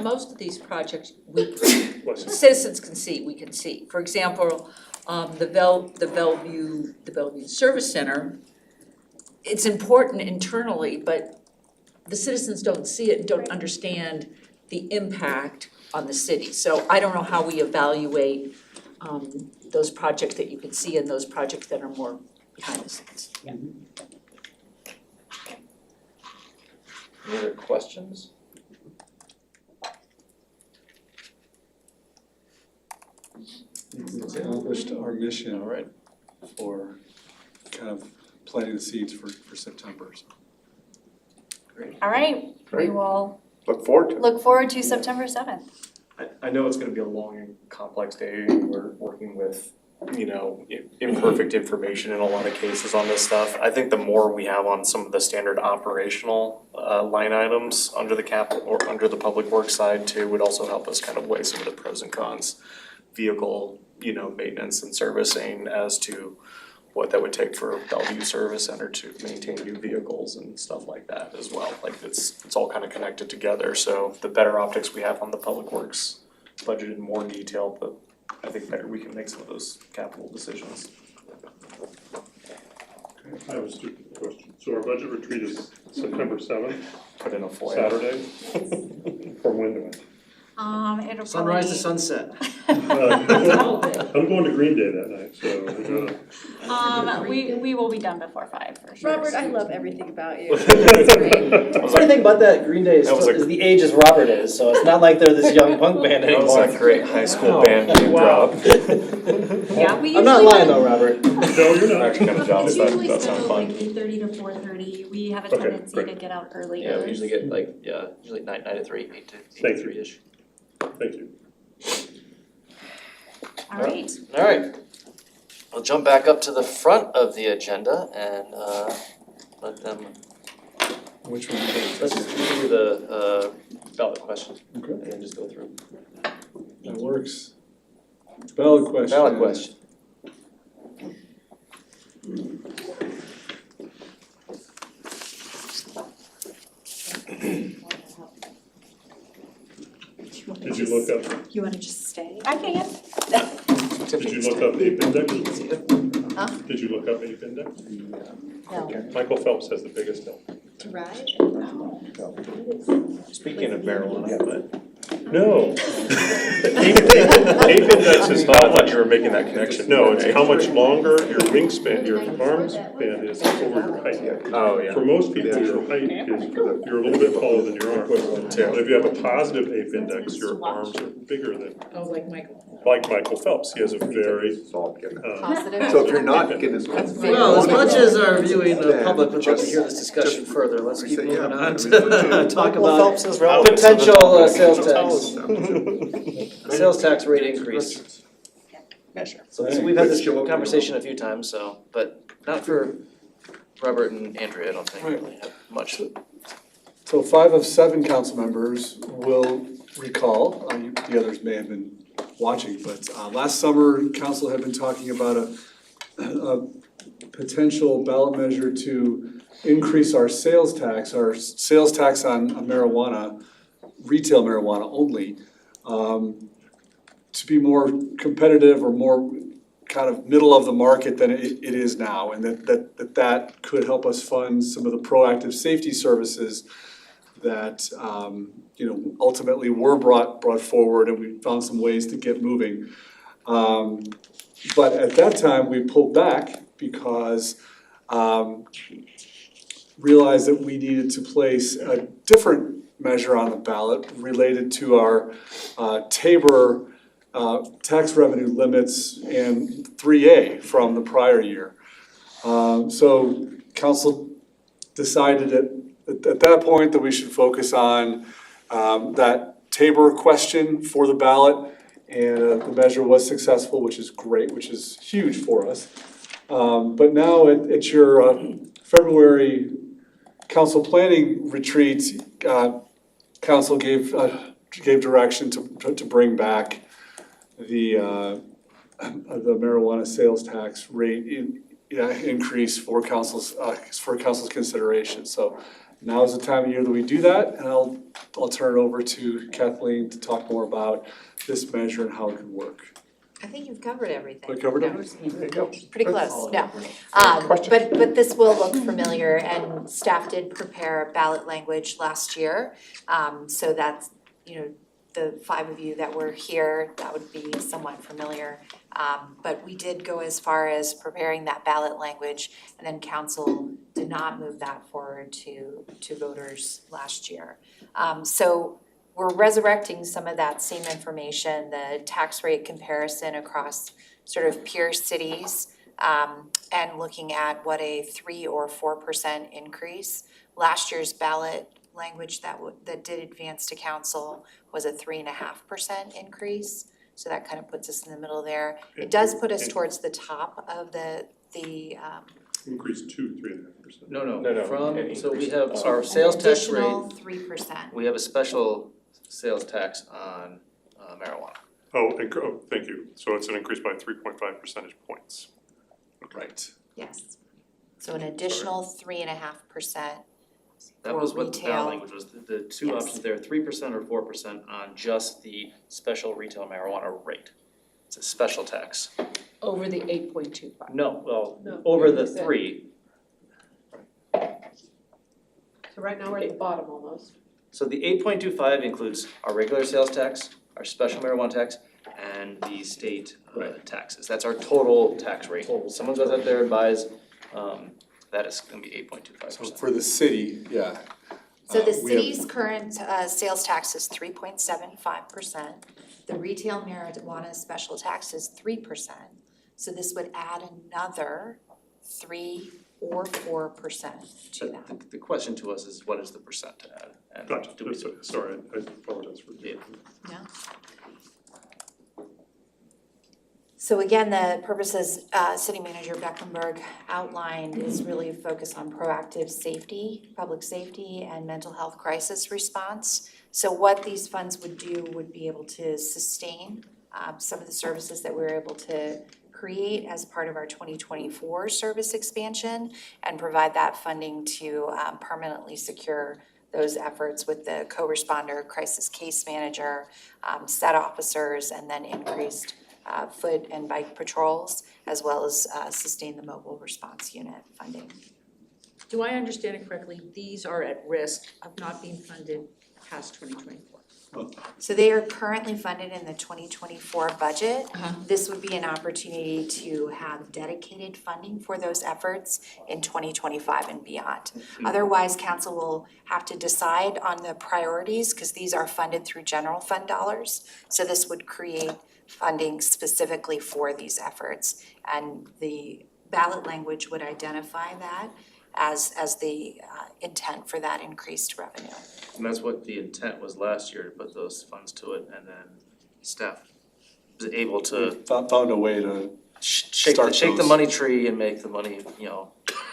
most of these projects, Bless you. citizens can see, we can see. For example, the Bellevue Service Center, it's important internally, but the citizens don't see it and don't understand the impact on the city. So I don't know how we evaluate those projects that you can see and those projects that are more behind the scenes. Any other questions? It's accomplished our mission Alright, for kind of planting the seeds for September, so. All right, we Great. will Look forward to it. look forward to September 7th. I know it's gonna be a long and complex day, we're working with, you know, imperfect information in a lot of cases on this stuff. I think the more we have on some of the standard operational line items under the capital or under the public works side too, would also help us kind of weigh some of the pros and cons. Vehicle, you know, maintenance and servicing as to what that would take for Bellevue Service Center to maintain new vehicles and stuff like that as well. Like it's all kind of connected together, so the better optics we have on the public works budget in more detail, but I think better we can make some of those capital decisions. I have a stupid question. So our budget retreat is September 7th, Put in a FOIA. Saturday? From when to when? It'll sunrise to probably, sunset. I'm going to Green Day that night, so we're gonna. we will be done before 5 for sure. Robert, I love everything about you. The funny thing about that Green Day is That was still, a- is the age as Robert is, so it's not like they're this young punk band That was anymore. a great high school band name drop. Yeah, we usually. I'm not lying though, Robert. No, you're I'm not. actually kind of It's jealous, usually that sounds scheduled fun. like 8:30 to 4:30. We have a Okay, tendency to great. get out earlier. Yeah, we usually get like, usually 9 to 3, 8 to Thank you. 3-ish. Thank you. All right. Alright, we'll jump back up to the front of the agenda and let them, Which one? let's just do the ballot question Okay, and then just go through. that works. Ballot question. Ballot question. Did you look up, You wanna just stay? I can. did you look up ape index? Huh? Did you look up ape index? No. Michael Phelps has the biggest hill. To ride? Speaking of marijuana, but No. Ape index is I how thought much, you were making that connection. no, it's how much longer your wingspan, your arm span is over your height. Oh, yeah. For most people, your height is, you're a little bit taller than your arm. But if you have a positive ape index, your arms are bigger than, Oh, like Michael. like Michael Phelps, he has a very, Positive? So if you're not getting. Well, as much as our viewing public would love to hear this discussion further, let's keep moving on to talk about potential sales tax. Sales tax rate increase. So we've had this conversation a few times, so, but not for Robert and Andrea, I don't think really have much. So 5 of 7 council members will recall, the others may have been watching, but last summer, council had been talking about a potential ballot measure to increase our sales tax on marijuana, retail marijuana only, to be more competitive or more kind of middle of the market than it is now, and that could help us fund some of the proactive safety services that ultimately were brought forward, and we found some ways to get moving. But at that time, we pulled back because realized that we needed to place a different measure on the ballot related to our Tabor tax revenue limits and 3A from the prior year. So council decided at that point that we should focus on that Tabor question for the ballot. And the measure was successful, which is great, which is huge for us. But now at your February council planning retreat, council gave direction to bring back the marijuana sales tax rate increase for council's consideration. So now is the time of year that we do that, and I'll turn it over to Kathleen to talk more about this measure and how it can work. I think you've covered everything. I covered it? There you go. Pretty close, no. Question. But this will look familiar, and staff did prepare ballot language last year. So that's, the 5 of you that were here, that would be somewhat familiar. But we did go as far as preparing that ballot language, and then council did not move that forward to voters last year. So we're resurrecting some of that same information, the tax rate comparison across sort of peer cities, and looking at what a 3 or 4% increase. Last year's ballot language that did advance to council was a 3.5% increase. So that kind of puts us in the middle there. It does put us towards the top of the Increase to 3.5%. No, From, so we increase. have our sales tax rate, additional 3%. we have a special sales tax on marijuana. Oh, thank you. So it's an increase by 3.5 percentage points. Right. Yes. So an additional 3.5%. That For was what the retail. ballot language was, the two Yes. options there, 3% or 4% on just the special retail marijuana rate. It's a special tax. Over the 8.25. No, well, No, over the 3%. 3. So right now we're at the bottom almost. So the 8.25 includes our regular sales tax, our special marijuana tax, and the state taxes. That's our total tax rate. Someone goes out there and buys, that is gonna be 8.25%. So for the city, yeah. So the we have- city's current sales tax is 3.75%. The retail marijuana special tax is 3%. So this would add another 3 or 4% to that. The question to us is, what is the percent to add? And Gotcha. do we- Sorry, I apologize for. Yeah. So again, the purposes City Manager Becklenberg outlined is really focused on proactive safety, public safety, and mental health crisis response. So what these funds would do would be able to sustain some of the services that we were able to create as part of our 2024 service expansion, and provide that funding to permanently secure those efforts with the co-responder, crisis case manager, SET officers, and then increased foot and bike patrols, as well as sustain the mobile response unit funding. Do I understand it correctly? These are at risk of not being funded past 2024? So they are currently funded in the 2024 budget. Uh-huh. This would be an opportunity to have dedicated funding for those efforts in 2025 and beyond. Otherwise, council will have to decide on the priorities, because these are funded through general fund dollars. So this would create funding specifically for these efforts. And the ballot language would identify that as the intent for that increased revenue. And that's what the intent was last year, to put those funds to it, and then staff was able to Found a way to, shake Start the those. money tree and make the money,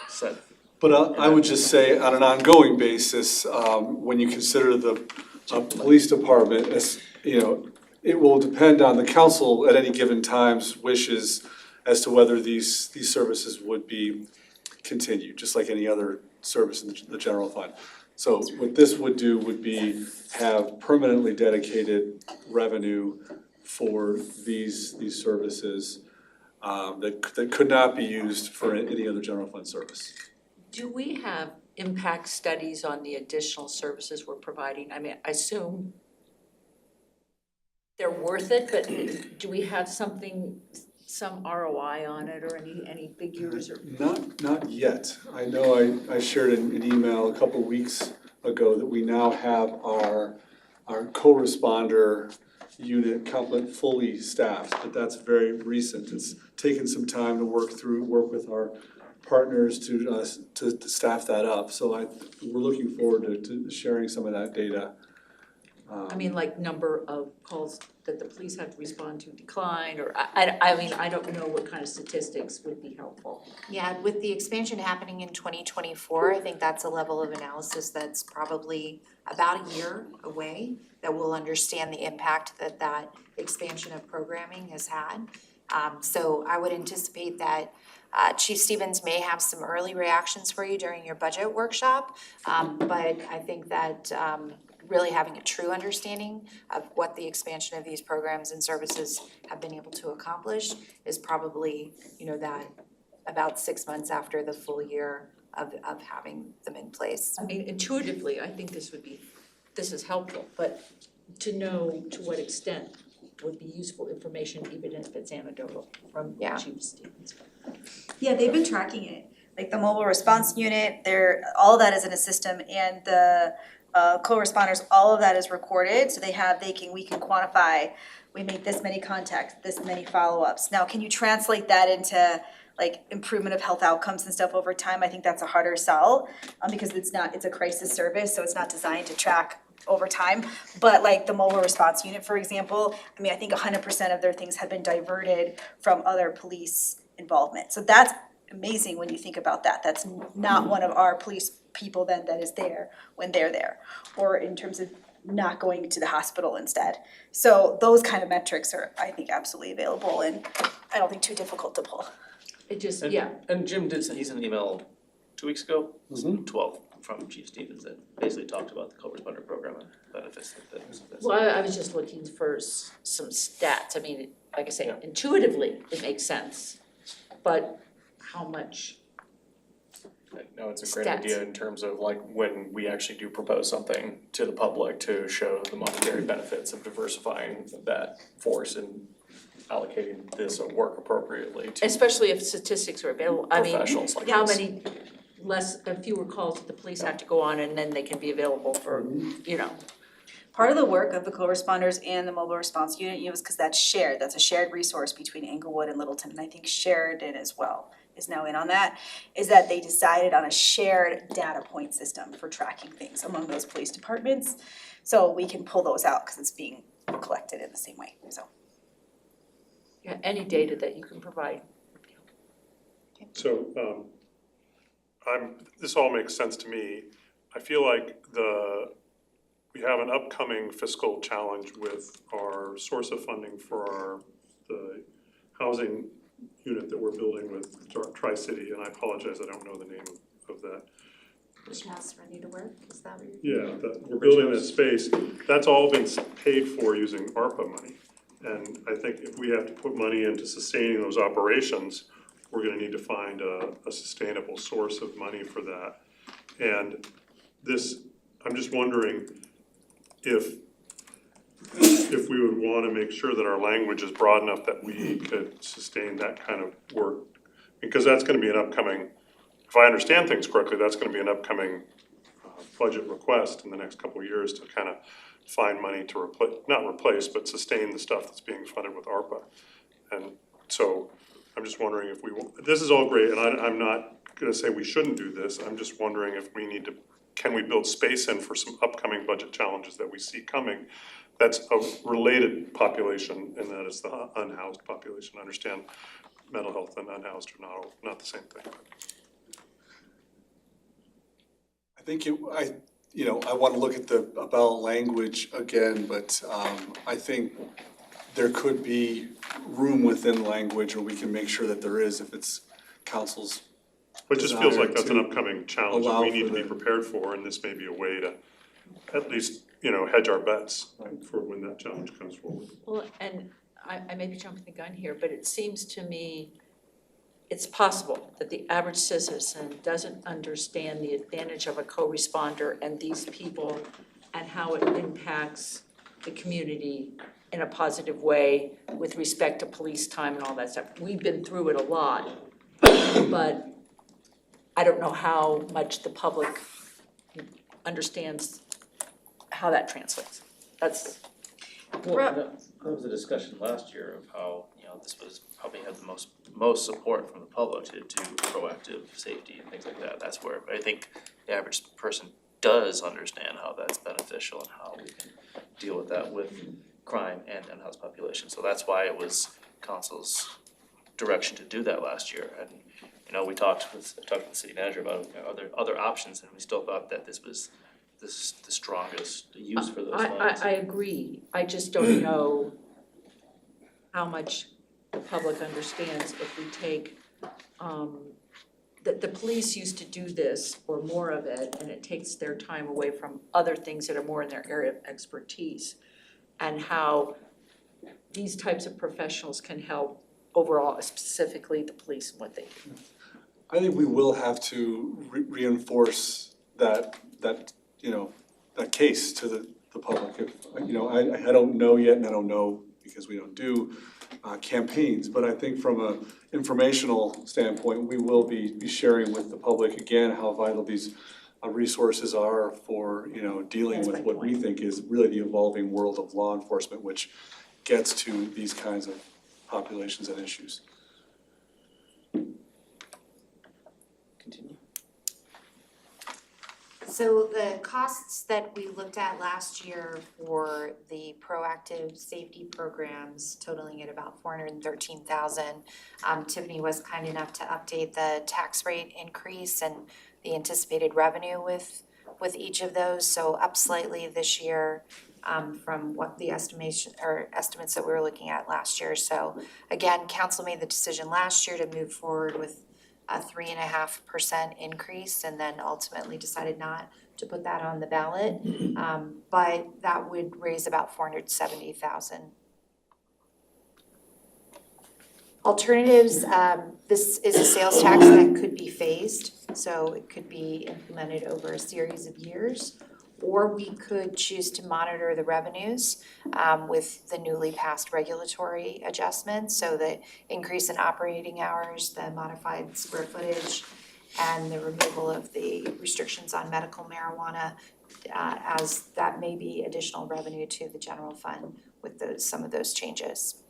set. but I would just say on an ongoing basis, when you consider the police department, it will depend on the council at any given time's wishes as to whether these services would be continued, just like any other service in the general fund. So what this would do would be have permanently dedicated revenue for these services that could not be used for any other general fund service. Do we have impact studies on the additional services we're providing? I mean, I assume they're worth it, but do we have something some ROI on it or any figures or? Not yet. I know I shared an email a couple weeks ago that we now have our co-responder unit complement fully staffed, but that's very recent. It's taken some time to work with our partners to staff that up. So we're looking forward to sharing some of that data. I mean, like number of calls that the police have to respond to decline, or I mean, I don't know what kind of statistics would be helpful. Yeah, with the expansion happening in 2024, I think that's a level of analysis that's probably about a year away, that we'll understand the impact that that expansion of programming has had. So I would anticipate that Chief Stevens may have some early reactions for you during your budget workshop. But I think that really having a true understanding of what the expansion of these programs and services have been able to accomplish is probably, that about 6 months after the full year of having them in place. I mean, intuitively, I think this is helpful, but to know to what extent would be useful information, even if it's anecdotal from Yeah. Chief Stevens. Yeah, they've been tracking it, like the mobile response unit, all of that is in a system, and the co-responders, all of that is recorded, so we can quantify, we made this many contacts, this many follow-ups. Now, can you translate that into like improvement of health outcomes and stuff over time? I think that's a harder sell, because it's a crisis service, so it's not designed to track over time. But like the mobile response unit, for example, I mean, I think 100% of their things have been diverted from other police involvement. So that's amazing when you think about that. That's not one of our police people then that is there when they're there, or in terms of not going to the hospital instead. So those kind of metrics are, I think, absolutely available, and I don't think too difficult to pull. It just, And- yeah, And Jim he sent an email 2 weeks ago, Mhm. 12, from Chief Stevens that basically talked about the co-responder program and benefits that. well, I was just looking for some stats. I mean, like I say, Yeah. intuitively, it makes sense, but how much? No, it's a great Stats. idea in terms of like when we actually do propose something to the public to show the monetary benefits of diversifying that force and allocating this work appropriately to Especially if statistics are available. I mean, professionals like how us. many fewer calls that the police have to go on, and then they can be available for, Part of the work of the co-responders and the mobile response unit, is because that's a shared resource between Englewood and Littleton, and I think Sheridan as well is now in on that, is that they decided on a shared data point system for tracking things among those police departments. So we can pull those out because it's being collected in the same way, so. yeah, any data that you can provide. So, this all makes sense to me. I feel like we have an upcoming fiscal challenge with our source of funding for the housing unit that we're building with Tri-City, and I apologize, I don't know the name of that. Which has ready to work, is that what you're? Yeah, we're building that space, that's all been paid for using ARPA money. And I think if we have to put money into sustaining those operations, we're gonna need to find a sustainable source of money for that. And I'm just wondering if we would wanna make sure that our language is broad enough that we could sustain that kind of work. Because that's gonna be an upcoming, if I understand things correctly, that's gonna be an upcoming budget request in the next couple of years to kind of find money to not replace, but sustain the stuff that's being funded with ARPA. And so I'm just wondering if this is all great, and I'm not gonna say we shouldn't do this, I'm just wondering if can we build space in for some upcoming budget challenges that we see coming? That's a related population, and that is the unhoused population. I understand mental health and unhoused are not the same thing. I think I want to look at the about language again, but I think there could be room within language where we can make sure that there is, if it's council's But it just feels like that's an desire to upcoming challenge that allow we need for to be the- prepared for, and this may be a way to at least, hedge our bets for when that challenge comes forward. Well, and I may be jumping the gun here, but it seems to me it's possible that the average citizen doesn't understand the advantage of a co-responder and these people and how it impacts the community in a positive way with respect to police time and all that stuff. We've been through it a lot, but I don't know how much the public understands how that translates. That's, Well, that was a discussion last year of how, this was probably had the most support from the public to do proactive safety and things like that. That's where I think the average person does understand how that's beneficial and how we can deal with that with crime and unhoused population. So that's why it was council's direction to do that last year. And, we talked with the city manager about other options, and we still thought that this was the strongest use for those funds. I agree, I just don't know how much the public understands if we take, the police used to do this or more of it, and it takes their time away from other things that are more in their area of expertise, and how these types of professionals can help overall, specifically the police and what they do. I think we will have to reinforce that case to the public. If, I don't know yet, and I don't know because we don't do campaigns, but I think from a informational standpoint, we will be sharing with the public again how vital these resources are for, dealing with what we think is really the evolving world of law enforcement, which gets to these kinds of populations and issues. Continue. So the costs that we looked at last year for the proactive safety programs totaling at about $413,000. Tiffany was kind enough to update the tax rate increase and the anticipated revenue with each of those, so up slightly this year from what the estimation or estimates that we were looking at last year. So again, council made the decision last year to move forward with a 3.5% increase, and then ultimately decided not to put that on the ballot. But that would raise about $470,000. Alternatives, this is a sales tax that could be phased, so it could be implemented over a series of years. Or we could choose to monitor the revenues with the newly passed regulatory adjustments. So the increase in operating hours, the modified square footage, and the removal of the restrictions on medical marijuana, as that may be additional revenue to the general fund with some of those changes.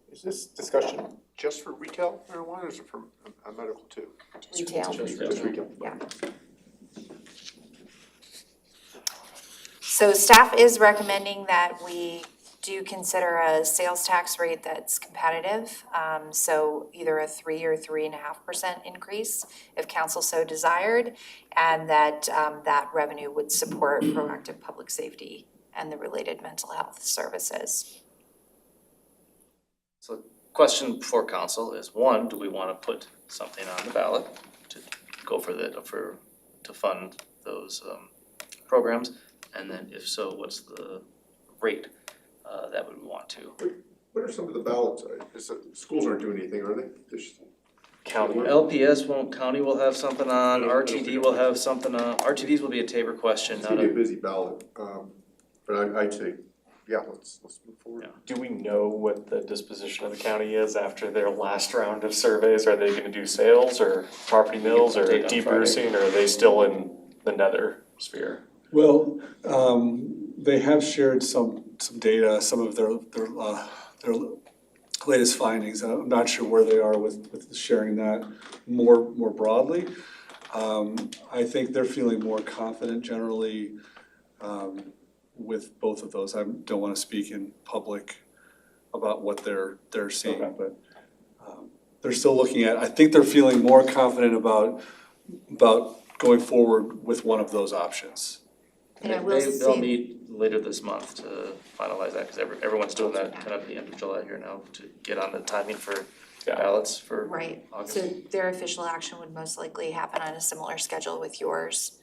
Is this discussion just for retail marijuana, or is it for medical too? Retail. Just retail. Yeah. So staff is recommending that we do consider a sales tax rate that's competitive. So either a 3 or 3.5% increase if council so desired, and that that revenue would support proactive public safety and the related mental health services. So question for council is, one, do we wanna put something on the ballot to go to fund those programs? And then if so, what's the rate that we want to? What are some of the ballots? Schools aren't doing anything, are they? County. LPS won't, county will have something on, I don't RTD think will have something on, RTDs will be a Tabor question, It's not gonna be a a, busy ballot, but I'd say, yeah, let's move forward. Yeah. Do we know what the disposition of the county is after their last round of surveys? Are they gonna do sales or property mills or Update on de-Brucing, or are they still in the nether sphere? Well, they have shared some data, some of their latest findings. I'm not sure where they are with sharing that more broadly. I think they're feeling more confident generally with both of those. I don't want to speak in public about what they're seeing, but they're still looking at, I think they're feeling more confident about going forward with one of those options. And I will they'll say- meet later this month to finalize that, cause everyone's doing that kind of at the end of July here now to get on the timing for ballots for Right, August. so their official action would most likely happen on a similar schedule with yours.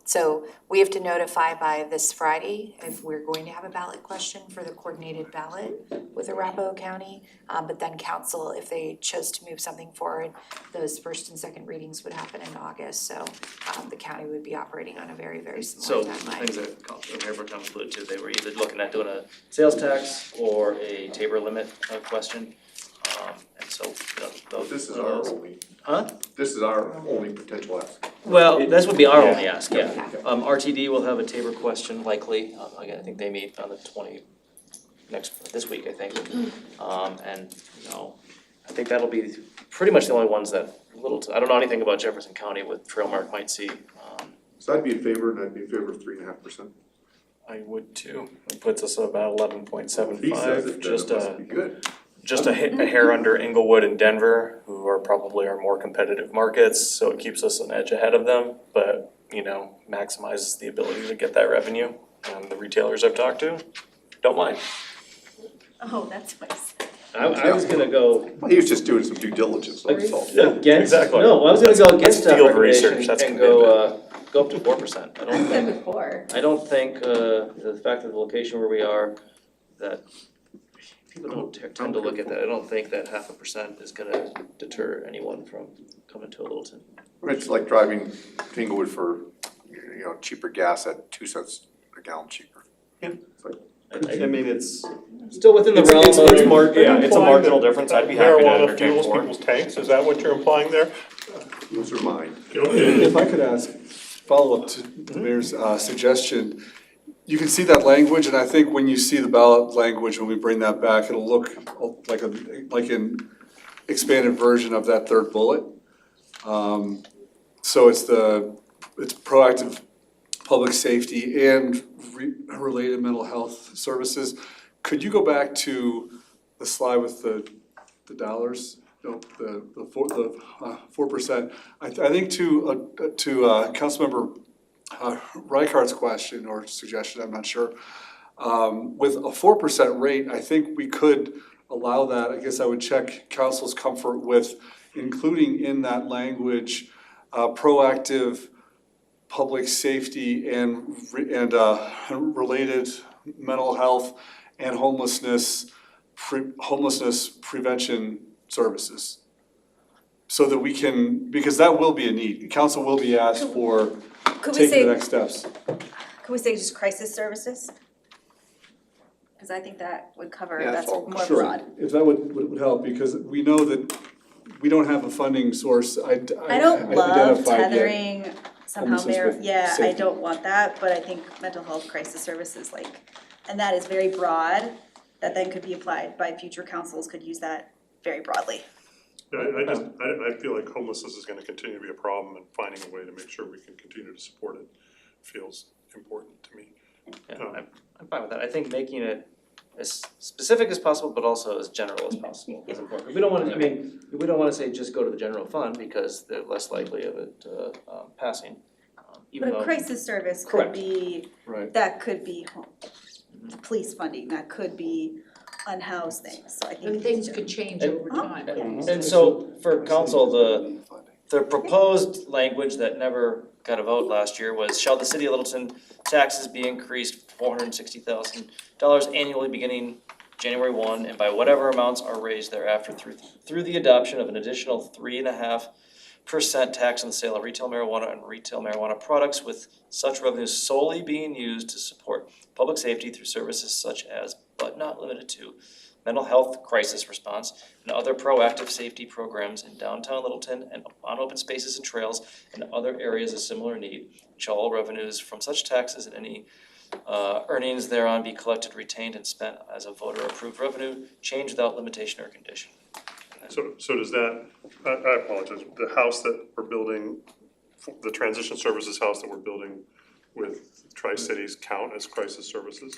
So we have to notify by this Friday if we're going to have a ballot question for the coordinated ballot with Arapahoe County. But then council, if they chose to move something forward, those first and second readings would happen in August. So the county would be operating on a very, very similar So timeline. things that Mayor Council alluded to, they were either looking at doing a sales tax or a Tabor limit question. And so, those. This is our only, Huh? this is our only potential ask. Well, this would be our Yeah. only ask, yeah. RTD will have a Tabor question likely, again, I think they meet on the this week, I think. And, I think that'll be pretty much the only ones that I don't know anything about Jefferson County with Trailmark might see. So I'd be in favor, and I'd be in favor of 3.5%. I would too. It puts us at about 11.75, He says it, then just it must be good. just a hair under Inglewood and Denver, who are probably our more competitive markets, so it keeps us an edge ahead of them, but, maximizes the ability to get that revenue. And the retailers I've talked to don't mind. Oh, that's nice. I was gonna go Well, he was just doing some due diligence, that's all. against, Exactly. no, I was gonna go against that field recommendation research, that's and go up to 4%. I don't think, before. I don't think, the fact of the location where we are, that people don't tend to look at that. I don't think that 0.5% is gonna deter anyone from coming to a Littleton. It's like driving to Inglewood for, cheaper gas at 2 cents a gallon cheaper. I mean, it's, Still within the realm of. It's a marginal difference, I'd be happy to entertain Marijuana fuels for it. people's tanks, is that what you're implying there? Those are mine. If I could ask, follow up to the mayor's suggestion, you can see that language, and I think when you see the ballot language, when we bring that back, it'll look like an expanded version of that third bullet. So it's proactive public safety and related mental health services. Could you go back to the slide with the dollars? No, the 4%. I think to Councilmember Reichardt's question or suggestion, I'm not sure. With a 4% rate, I think we could allow that. I guess I would check council's comfort with including in that language proactive public safety and related mental health and homelessness prevention services. So that we can, because that will be a need, council will be asked for Could we taking say, the next steps. could we say just crisis services? Cause I think that would cover, Yeah, that's so- more Sure, broad. if that would help, because we know that we don't have a funding source, I don't love identified yet. tethering somehow homelessness there, with yeah, I safety. don't want that, but I think mental health crisis services and that is very broad, that then could be applied by future councils could use that very broadly. Yeah, I feel like homelessness is gonna continue to be a problem, and finding a way to make sure we can continue to support it feels important to me. Yeah, I'm fine with that. I think making it as specific as possible, but also as general as possible is important. We don't wanna say just go to the general fund because they're less likely of it passing, even But though. a crisis service could Correct. be, Right. that could be police funding, that could be unhoused things, so I think. And things could change over time. And so for council, the proposed language that never got a vote last year was, shall the city of Littleton taxes be increased $460,000 annually beginning January 1 and by whatever amounts are raised thereafter through the adoption of an additional 3.5% tax on the sale of retail marijuana and retail marijuana products, with such revenues solely being used to support public safety through services such as, but not limited to, mental health crisis response and other proactive safety programs in downtown Littleton and on open spaces and trails and other areas of similar need. Shall all revenues from such taxes and any earnings thereon be collected, retained, and spent as a voter-approved revenue, change without limitation or condition. So does that, I apologize, the house that we're building, the transition services house that we're building with Tri-Cities count as crisis services?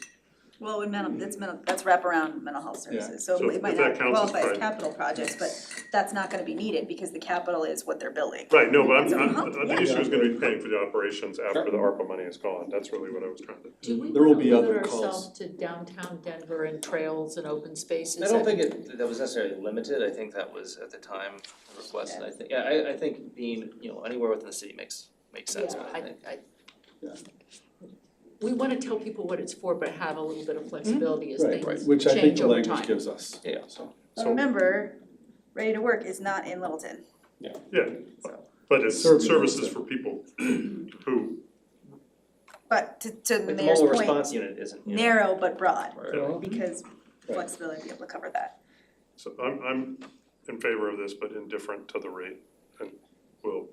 Well, that's wraparound mental health services, so So it might if that not counts as qualify as pri- capital projects, but that's not gonna be needed because the capital is what they're building. Right, no, but So, the issue is gonna be paying for the operations after the ARPA money is gone, that's really what I was trying to. Do we There will wanna be limit other ourselves calls. to downtown Denver and trails and open spaces? I don't think that was necessarily limited, I think that was at the time requested, I think, I think being, anywhere within the city makes makes sense, Yeah, but I think. we wanna tell people what it's for, but have a little bit of flexibility as Right, things which I think change the over language time. gives us. Yeah. So. But remember, Ready to Work is not in Littleton. Yeah, but it's Serving services Littleton. for people who, But to the Like the mayor's mobile point, response unit isn't, you know. narrow but broad, Right. because flexibility to be able to cover that. so I'm in favor of this, but indifferent to the rate. And we'll,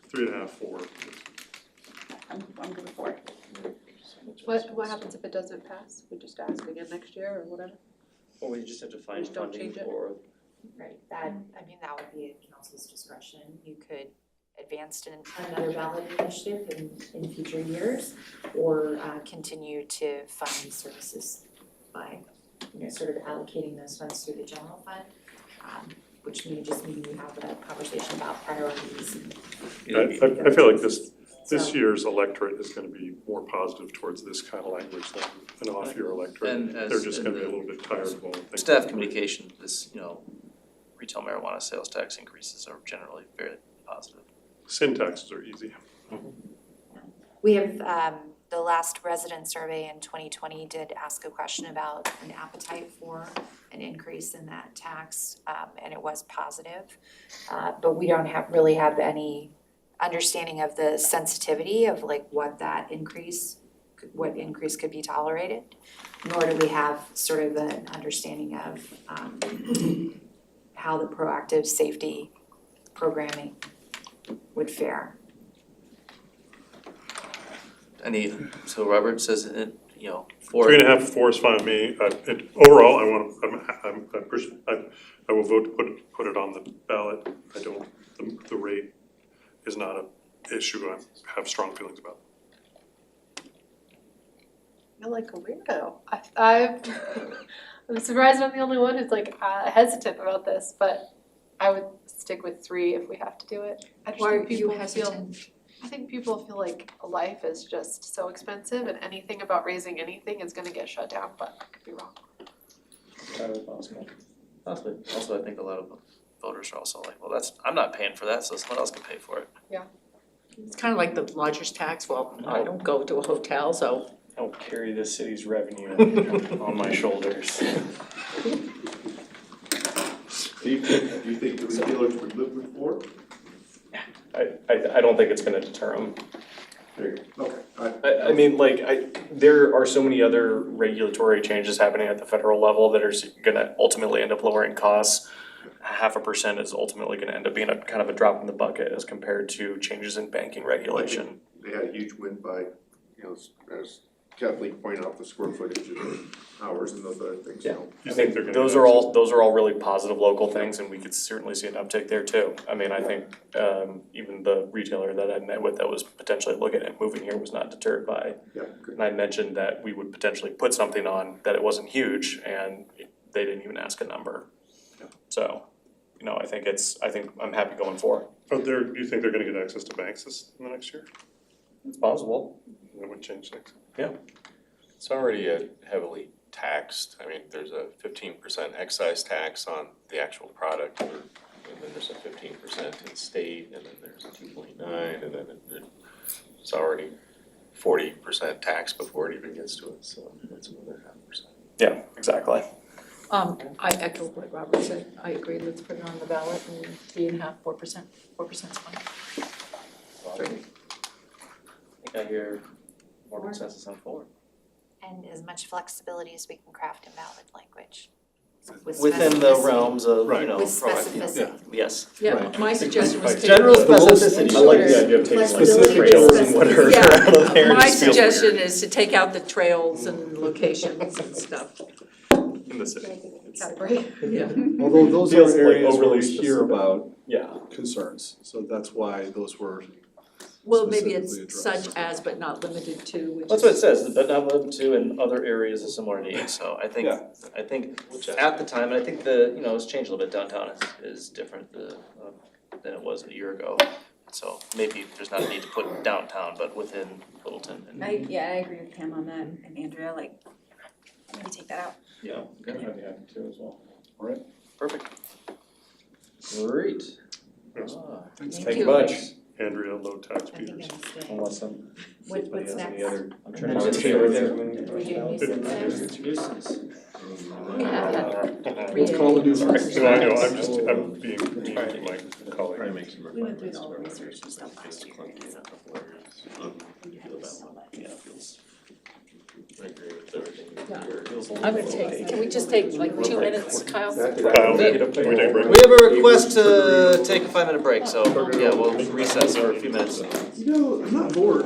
3.5, 4. I'm good for it. What happens if it doesn't pass? We just ask again next year or whatever? Or we just have to find Just don't funding change it. for, Right, that, I mean, that would be at council's discretion. You could advance another ballot initiative in future years, or continue to fund services by, sort of allocating those funds through the general fund. Which may just mean we have a conversation about priorities. I feel like this So- year's electorate is gonna be more positive towards this kind of language than an off-year electorate. And as They're just in gonna be a the little bit tired of all the things. staff communication, this, you know, retail marijuana sales tax increases are generally very positive. Sin taxes are easy. We have, the last resident survey in 2020 did ask a question about an appetite for an increase in that tax, and it was positive. But we don't really have any understanding of the sensitivity of like what increase could be tolerated. Nor do we have sort of an understanding of, how the proactive safety programming would fare. So Robert says, you know, 4. 3.5, 4 is fine with me. Overall, I will vote to put it on the ballot. I don't, the rate is not an issue I have strong feelings about. I feel like a weirdo. I'm surprised I'm the only one who's like hesitant about this, but I would stick with 3 if we have to do it. I just Why think are you people feel, hesitant? I think people feel like life is just so expensive and anything about raising anything is gonna get shut down, but I could be wrong. Entirely possible. Possibly. Also, I think a lot of voters are also like, well, I'm not paying for that, so someone else can pay for it. It's kind of like the lodger's tax, well, I don't go to a hotel, so. I don't carry the city's revenue on my shoulders. Do you think the retailers would live with 4? I don't think it's gonna deter them. There you go. Okay, I mean, like, there are so many other regulatory changes happening at the federal level that are gonna ultimately end up lowering costs. 0.5% is ultimately gonna end up being a kind of a drop in the bucket as compared to changes in banking regulation. they had a huge win by, as Kathleen pointed out, the square footage and hours and those other things, Yeah. so. You think they're gonna Those get are all really positive local things, and we could certainly see an uptick there too. I mean, I think even the retailer that I met with that was potentially looking at moving here was not deterred by. Yeah, good. And I mentioned that we would potentially put something on, that it wasn't huge, and they didn't even ask a number. So, I think I'm happy going forward. But do you think they're gonna get access to banks in the next year? It's possible. That would change things. It's already heavily taxed. I mean, there's a 15% excise tax on the actual product, and then there's a 15% in state, and then there's a 2.9, and then it's already 40% tax before it even gets to it, so that's another 0.5%. Yeah, exactly. I echo what Robert said, I agree, let's put it on the ballot and 3.5, 4%, 4%'s fine. I think I hear more consensus on 4. And as much flexibility as we can craft in ballot language. Within the realms of, Right. With proactive. specificity. Yes. Yeah, Right. my suggestion was take. General the- specificity. I like the idea of taking like Specific trails and whatever Yeah, out of there, it my just feels suggestion weird is to take out the trails and locations and stuff. in the city. Category. Yeah. Although those Feels are like areas where overly we hear specific. about Yeah, concerns, so that's why those were. Well, maybe it's Specifically addressed. such as but not limited to, which is. That's what it says, but not limited to in other areas of similar needs, so I think, Yeah. at the time, and I think it's changed a little bit, downtown is different than it was a year ago. So maybe there's not a need to put downtown, but within Littleton and. I agree with Pam on that, and Andrea, like, maybe take that out. Yeah, I'd be happy to as well. perfect. Great. Yes. Ah, Thanks. Thank Thank you you. much. Andrea, low tax Peters. Unless somebody has any other. I'm trying That's to true. right Are there. we doing nuisance Nuisance. We have had Let's call the news. No, I know, I'm being mean to my colleague. We went through all the research and stuff last year. I agree with everything. I'm gonna take, can we just take like 2 minutes, Kyle? Kyle, can we take a break? We have a request to take a 5-minute break, so yeah, we'll recess for a few minutes. You know, I'm not bored.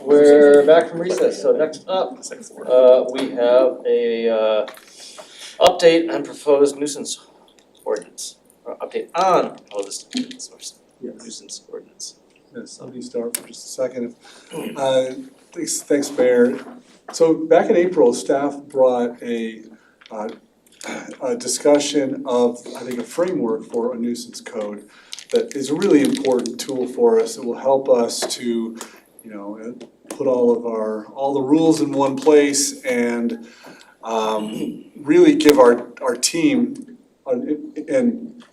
we're back from recess, so next up, we have a update on proposed nuisance ordinance. Or update on proposed nuisance ordinance. Yes, let me start for just a second. Thanks, Mayor. So back in April, staff brought a discussion of, I think, a framework for a nuisance code that is a really important tool for us. It will help us to, put all the rules in one place and really give our team an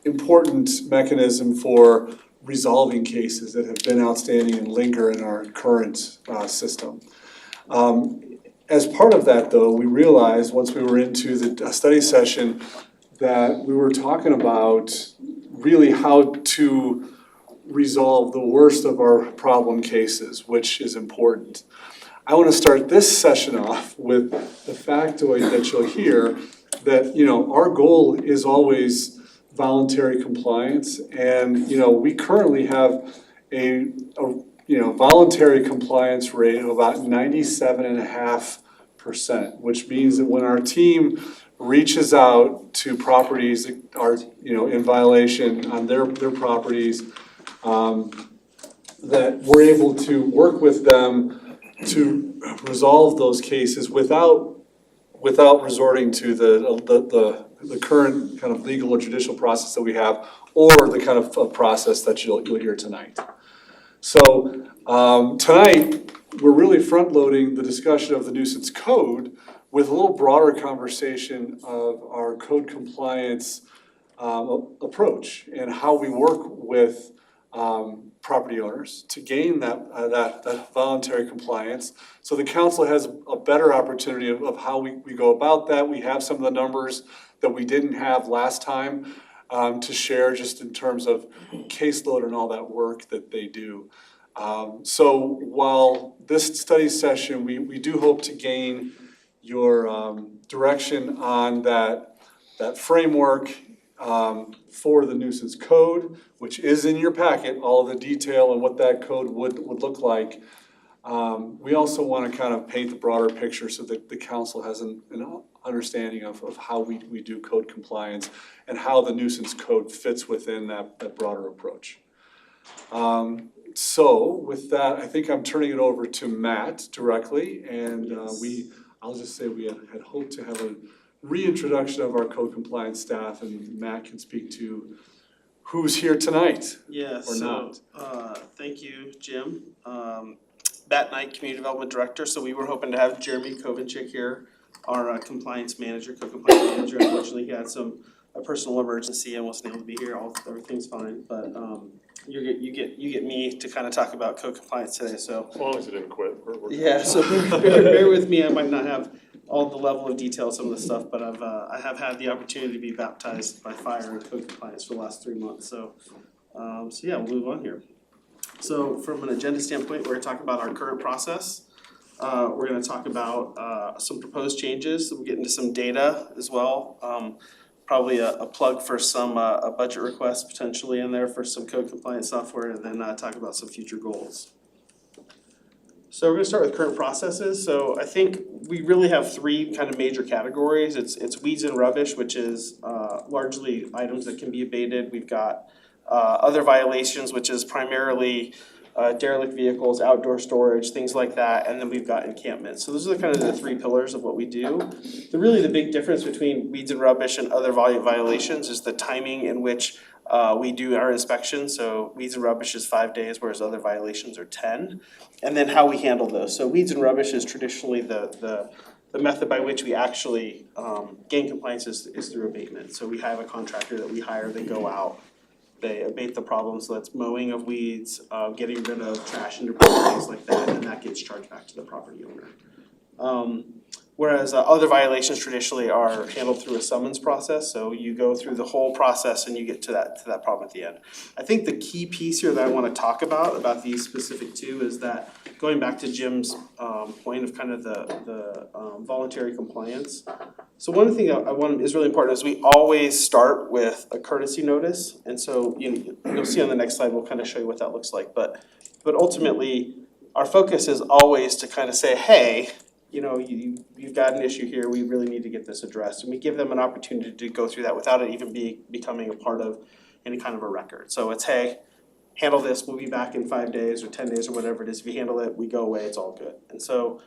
important mechanism for resolving cases that have been outstanding and linger in our current system. As part of that, though, we realized once we were into the study session that we were talking about really how to resolve the worst of our problem cases, which is important. I want to start this session off with the factoid that you'll hear that, our goal is always voluntary compliance, and, we currently have a voluntary compliance rate of about 97.5%, which means that when our team reaches out to properties that are, in violation on their properties, that we're able to work with them to resolve those cases without resorting to the current kind of legal or judicial process that we have, or the kind of process that you'll hear tonight. So tonight, we're really front-loading the discussion of the nuisance code with a little broader conversation of our code compliance approach and how we work with property owners to gain that voluntary compliance. So the council has a better opportunity of how we go about that. We have some of the numbers that we didn't have last time to share, just in terms of caseload and all that work that they do. So while this study session, we do hope to gain your direction on that framework for the nuisance code, which is in your packet, all of the detail and what that code would look like. We also want to kind of paint the broader picture so that the council has an understanding of how we do code compliance and how the nuisance code fits within that broader approach. So with that, I think I'm turning it over to Matt directly, and I'll just say we had hoped to have a reintroduction of our code compliance staff, and Matt can speak to who's here tonight or not. Thank you, Jim. Matt Knight, Community Development Director, so we were hoping to have Jeremy Kovenchik here, our compliance manager, co-compliance manager. Unfortunately, he had a personal emergency and wasn't able to be here. Everything's fine, but you get me to kind of talk about code compliance today, so. As long as it didn't quit, we're Yeah, so bear with me, I might not have all the level of detail of some of the stuff, but I have had the opportunity to be baptized by fire in code compliance for the last 3 months, so yeah, we'll move on here. So from an agenda standpoint, we're gonna talk about our current process. We're gonna talk about some proposed changes, we'll get into some data as well. Probably a plug for some a budget request potentially in there for some code compliance software, and then talk about some future goals. So we're gonna start with current processes. So I think we really have 3 kind of major categories. It's weeds and rubbish, which is largely items that can be abated. We've got other violations, which is primarily derelict vehicles, outdoor storage, things like that, and then we've got encampments. So those are kind of the 3 pillars of what we do. The big difference between weeds and rubbish and other violations is the timing in which we do our inspection. So weeds and rubbish is 5 days, whereas other violations are 10. And then how we handle those. So weeds and rubbish is traditionally the method by which we actually gain compliance is through abatement. So we have a contractor that we hire, they go out, they abate the problem, so that's mowing of weeds, getting rid of trash and debris, things like that, and that gets charged back to the property owner. Whereas other violations traditionally are handled through a summons process, so you go through the whole process and you get to that problem at the end. I think the key piece here that I wanna talk about these specific 2 is that, going back to Jim's point of kind of the voluntary compliance. So one thing I want is really important is we always start with a courtesy notice, and so you'll see on the next slide, we'll kind of show you what that looks like, but ultimately, our focus is always to kind of say, hey, you know, you've got an issue here, we really need to get this addressed. And we give them an opportunity to go through that without it even becoming a part of any kind of a record. So it's, hey, handle this, we'll be back in 5 days or 10 days or whatever it is. If you handle it, we go away, it's all good. And so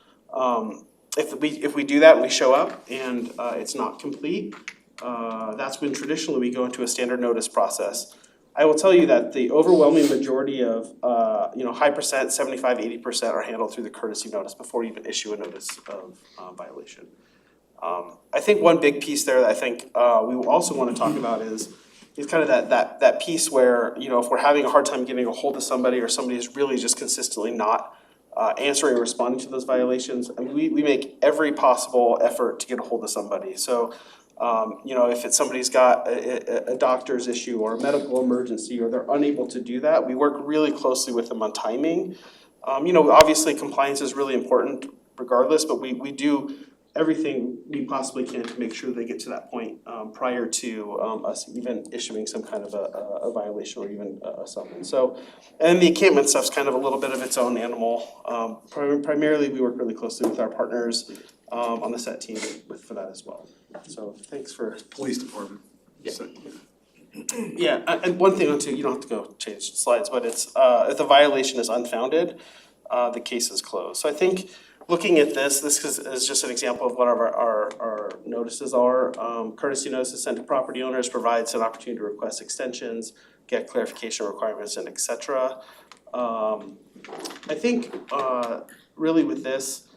if we do that and we show up and it's not complete, that's when traditionally we go into a standard notice process. I will tell you that the overwhelming majority of, high percent, 75, 80% are handled through the courtesy notice before you even issue a notice of violation. I think one big piece there that I think we also want to talk about is kind of that piece where, you know, if we're having a hard time getting a hold of somebody or somebody is really just consistently not answering or responding to those violations, I mean, we make every possible effort to get a hold of somebody. So if it's somebody's got a doctor's issue or a medical emergency or they're unable to do that, we work really closely with them on timing. Obviously compliance is really important regardless, but we do everything we possibly can to make sure they get to that point prior to us even issuing some kind of a violation or even a summons. So, and the encampment stuff's kind of a little bit of its own animal. Primarily, we work really closely with our partners on the set team for that as well. So thanks for. Police department. Yeah. Yeah, and one thing too, you don't have to go change slides, but it's if the violation is unfounded, the case is closed. So I think looking at this is just an example of what our notices are. Courtesy notices sent to property owners provides an opportunity to request extensions, get clarification requirements, and et cetera. I think really with this,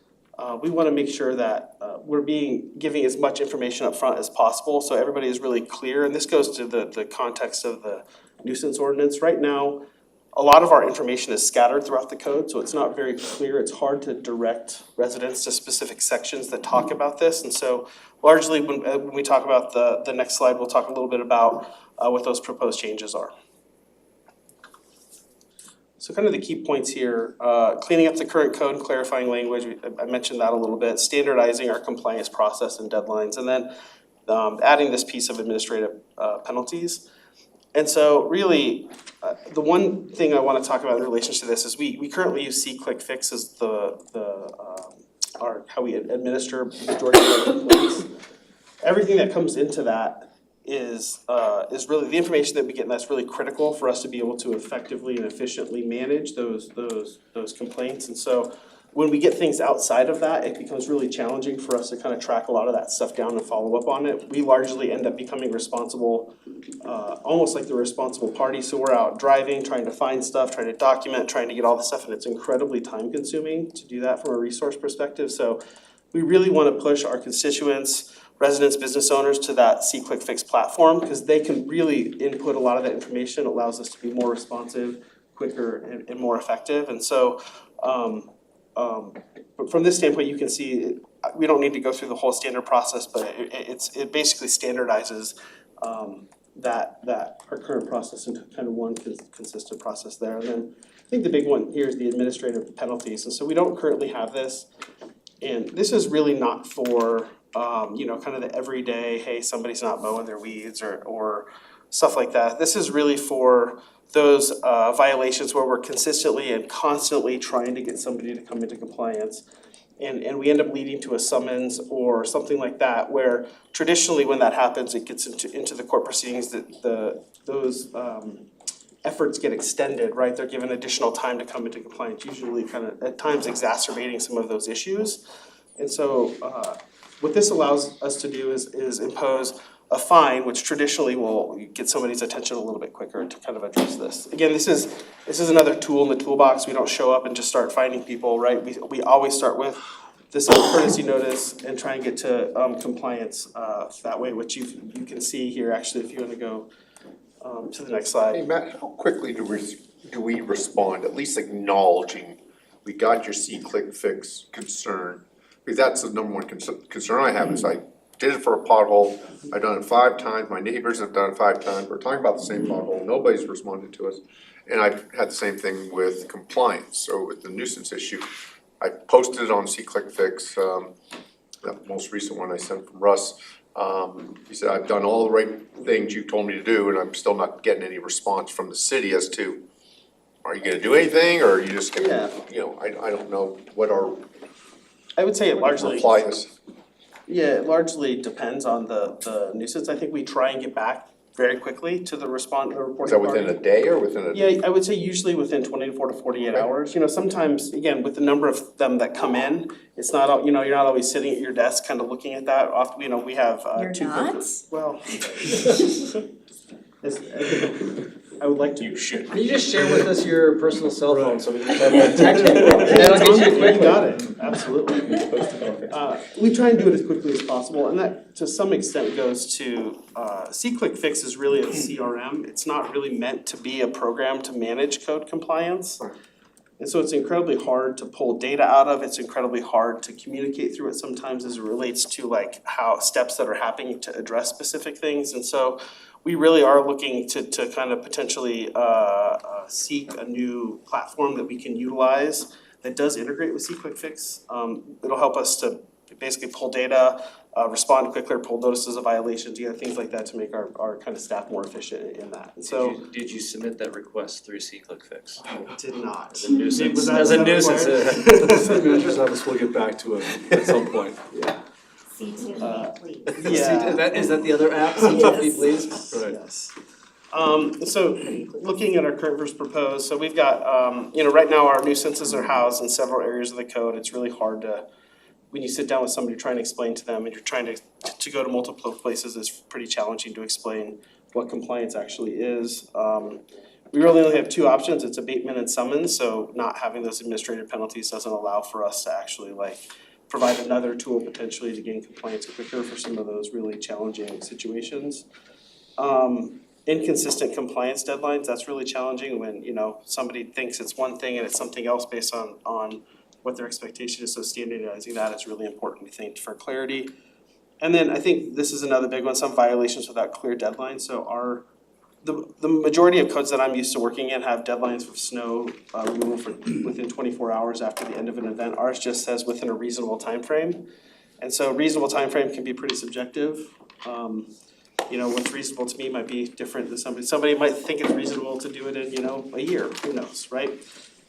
we want to make sure that we're giving as much information up front as possible so everybody is really clear. And this goes to the context of the nuisance ordinance. Right now, a lot of our information is scattered throughout the code, so it's not very clear. It's hard to direct residents to specific sections that talk about this. And so largely when we talk about the next slide, we'll talk a little bit about what those proposed changes are. So kind of the key points here, cleaning up the current code and clarifying language, I mentioned that a little bit, standardizing our compliance process and deadlines, and then adding this piece of administrative penalties. And so really, the one thing I want to talk about in relation to this is we currently use SeeClickFix as how we administer the majority of our complaints. Everything that comes into that is really the information that we get, and that's really critical for us to be able to effectively and efficiently manage those complaints. And so when we get things outside of that, it becomes really challenging for us to kind of track a lot of that stuff down and follow up on it. We largely end up becoming responsible, almost like the responsible party. So we're out driving, trying to find stuff, trying to document, trying to get all this stuff, and it's incredibly time consuming to do that from a resource perspective. So we really want to push our constituents, residents, business owners to that SeeClickFix platform because they can really input a lot of that information. It allows us to be more responsive, quicker, and more effective. And so but from this standpoint, you can see we don't need to go through the whole standard process, but it basically standardizes that our current process into kind of one consistent process there. And then I think the big one here is the administrative penalties. And so we don't currently have this. And this is really not for kind of the everyday, hey, somebody's not mowing their weeds or stuff like that. This is really for those violations where we're consistently and constantly trying to get somebody to come into compliance. And we end up leading to a summons or something like that, where traditionally when that happens, it gets into the court proceedings that those efforts get extended, right? They're given additional time to come into compliance, usually kind of at times exacerbating some of those issues. And so what this allows us to do is impose a fine, which traditionally will get somebody's attention a little bit quicker to kind of address this. Again, this is another tool in the toolbox. We don't show up and just start finding people, right? We always start with this courtesy notice and try and get to compliance that way, which you can see here actually if you want to go to the next slide. Hey Matt, how quickly do we respond, at least acknowledging we got your SeeClickFix concern? Because that's the number one concern I have is I did it for a pothole, I've done it 5 times, my neighbors have done it 5 times, we're talking about the same pothole, nobody's responded to us. And I've had the same thing with compliance, so with the nuisance issue, I posted it on SeeClickFix, that most recent one I sent from Russ. He said, I've done all the right things you told me to do and I'm still not getting any response from the city as to, are you gonna do anything, or are you just gonna, Yeah. you know, I don't know what our I would say it largely, reply is. yeah, it largely depends on the nuisance. I think we try and get back very quickly to the Is reporting that party. within a day or within a? Yeah, I would say usually within 24 to 48 hours. You know, sometimes, again, with the number of them that come in, it's not, you're not always sitting at your desk kind of looking at that. Often, we have You're two. not? Well. I would like to. You should. Can you just share with us your personal cell phone so we can have that text? That'll get you quickly. You got it, absolutely. We try and do it as quickly as possible, and that to some extent goes to, C-Click Fix is really a CRM. It's not really meant to be a program to manage code compliance. And so it's incredibly hard to pull data out of, it's incredibly hard to communicate through it sometimes as it relates to like how steps that are happening to address specific things. And so we really are looking to kind of potentially seek a new platform that we can utilize that does integrate with C-Click Fix. It'll help us to basically pull data, respond quicker, pull notices of violations, things like that to make our kind of staff more efficient in that. And so. Did you submit that request through C-Click Fix? Did not. As a nuisance, Was that- as a was that nuisance. required? The city manager's office will get back to it at some point. C2, please. Yeah. Is that the other app, C2B please? Right. Yes. So looking at our current versus proposed, so we've got, right now our nuisances are housed in several areas of the code. It's really hard to, when you sit down with somebody trying to explain to them and you're trying to go to multiple places, it's pretty challenging to explain what compliance actually is. We really only have two options, it's abatement and summons, so not having those administrative penalties doesn't allow for us to actually provide another tool potentially to gain compliance quicker for some of those really challenging situations. Inconsistent compliance deadlines, that's really challenging when, somebody thinks it's one thing and it's something else based on what their expectation is, so standardizing that is really important, we think, for clarity. And then I think this is another big one, some violations without clear deadlines, so the majority of codes that I'm used to working in have deadlines for snow removal for within 24 hours after the end of an event. Ours just says within a reasonable time frame, and so reasonable time frame can be pretty subjective. What's reasonable to me might be different than somebody. Somebody might think it's reasonable to do it in, a year, who knows, right?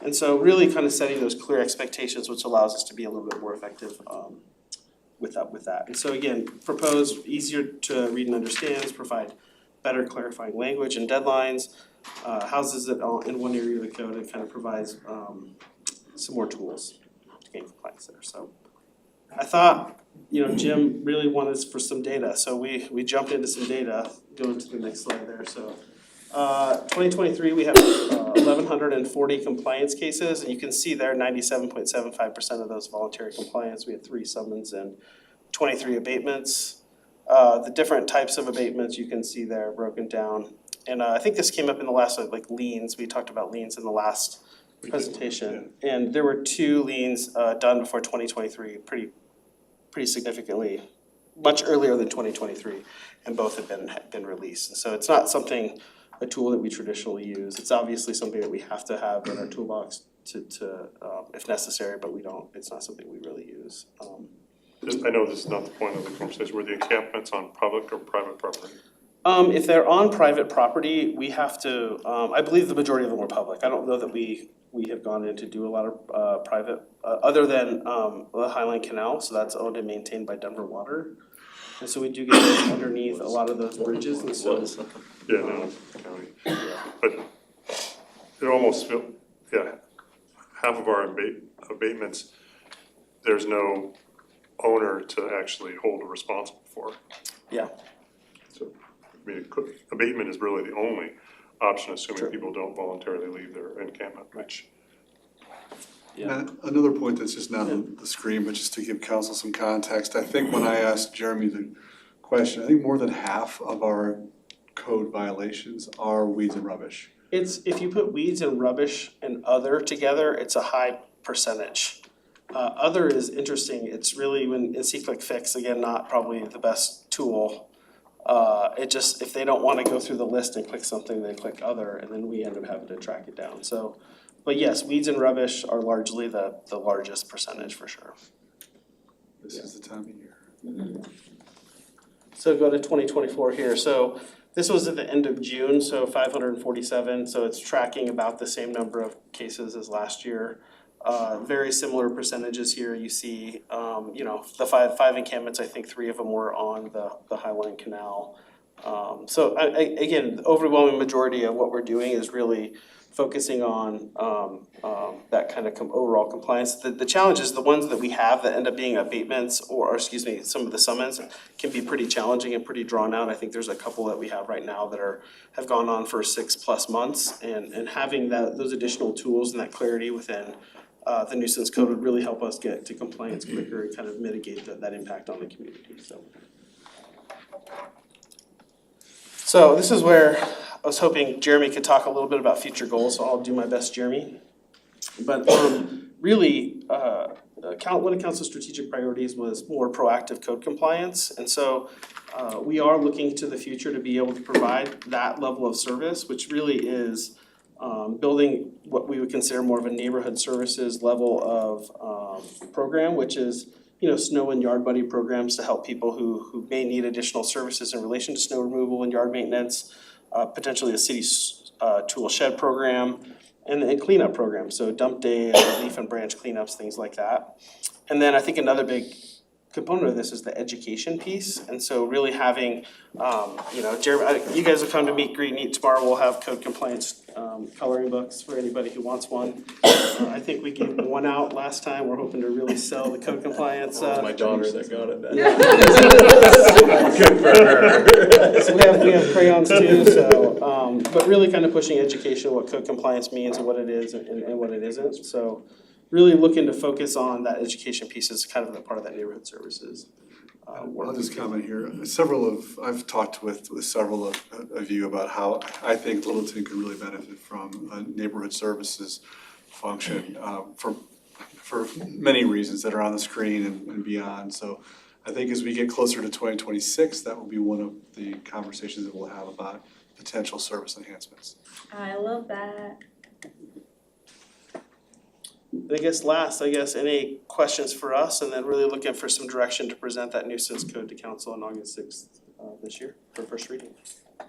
And so really kind of setting those clear expectations, which allows us to be a little bit more effective with that. And so again, propose easier to read and understand, provide better clarifying language and deadlines, houses it all in one area of the code and kind of provides some more tools to gain compliance there. So I thought, Jim really wanted us for some data, so we jumped into some data, going to the next slide there, so. 2023, we have 1,140 compliance cases, and you can see there 97.75% of those voluntary compliance. We had 3 summons and 23 abatements. The different types of abatements you can see there broken down. And I think this came up in the last, liens, we talked about liens in the last presentation. And there were 2 liens done before 2023, pretty significantly, much earlier than 2023, and both have been released. And so it's not a tool that we traditionally use. It's obviously something that we have to have in our toolbox to if necessary, but it's not something we really use. I know this is not the point of the conversation, were the encampments on public or private property? If they're on private property, we have to, I believe the majority of them are public. I don't know that we have gone in to do a lot of private, other than the Highline Canal, so that's owned and maintained by Denver Water. And so we do get underneath a lot of those bridges, and so. Yeah, no, county. But it almost half of our abatements, there's no owner to actually hold responsible for. Yeah. So, abatement is really the only option, assuming Sure. people don't voluntarily leave their encampment, which. Yeah. And another point that's just not on the screen, but just to give council some context, I think when I asked Jeremy the question, I think more than half of our code violations are weeds and rubbish. If you put weeds and rubbish and other together, it's a high percentage. Other is interesting, it's really when in C-Click Fix, again, not probably the best tool. If they don't wanna go through the list and click something, they click other, and then we end up having to track it down, so. But yes, weeds and rubbish are largely the largest percentage for sure. This is the time of year. So go to 2024 here, so This was at the end of June, so 547, so it's tracking about the same number of cases as last year. Very similar percentages here, you see, the five encampments, I think 3 of them were on the Highline Canal. So again, the overwhelming majority of what we're doing is really focusing on that kind of overall compliance. The challenge is the ones that we have that end up being abatements or excuse me, some of the summons can be pretty challenging and pretty drawn out. I think there's a couple that we have right now that have gone on for 6+ months, and having those additional tools and that clarity within the nuisance code would really help us get to compliance quicker and kind of mitigate that impact on the community, So this is where I was hoping Jeremy could talk a little bit about future goals, so I'll do my best, Jeremy. But really, one of council's strategic priorities was more proactive code compliance. And so we are looking to the future to be able to provide that level of service, which really is building what we would consider more of a neighborhood services level of program, which is snow and yard buddy programs to help people who may need additional services in relation to snow removal and yard maintenance, potentially a city tool shed program, and cleanup programs, so dump day, leaf and branch cleanups, things like that. And then I think another big component of this is the education piece, and so really having, Jeremy, you guys will come to meet, greet, and eat tomorrow. We'll have code compliance coloring books for anybody who wants one. I think we gave one out last time. We're hoping to really sell the code compliance. My daughter that got it. Good for her. So we have crayons too. So, but really kind of pushing education, what code compliance means and what it is and what it isn't. So, really looking to focus on that education piece as kind of the part of that neighborhood services. I'll just comment here. I've talked with several of you about how I think Littleton could really benefit from a neighborhood services function for many reasons that are on the screen and beyond. So I think as we get closer to 2026, that will be one of the conversations that we'll have about potential service enhancements. I love that. I guess any questions for us, and then really looking for some direction to present that nuisance code to council on August 6th this year for first reading. I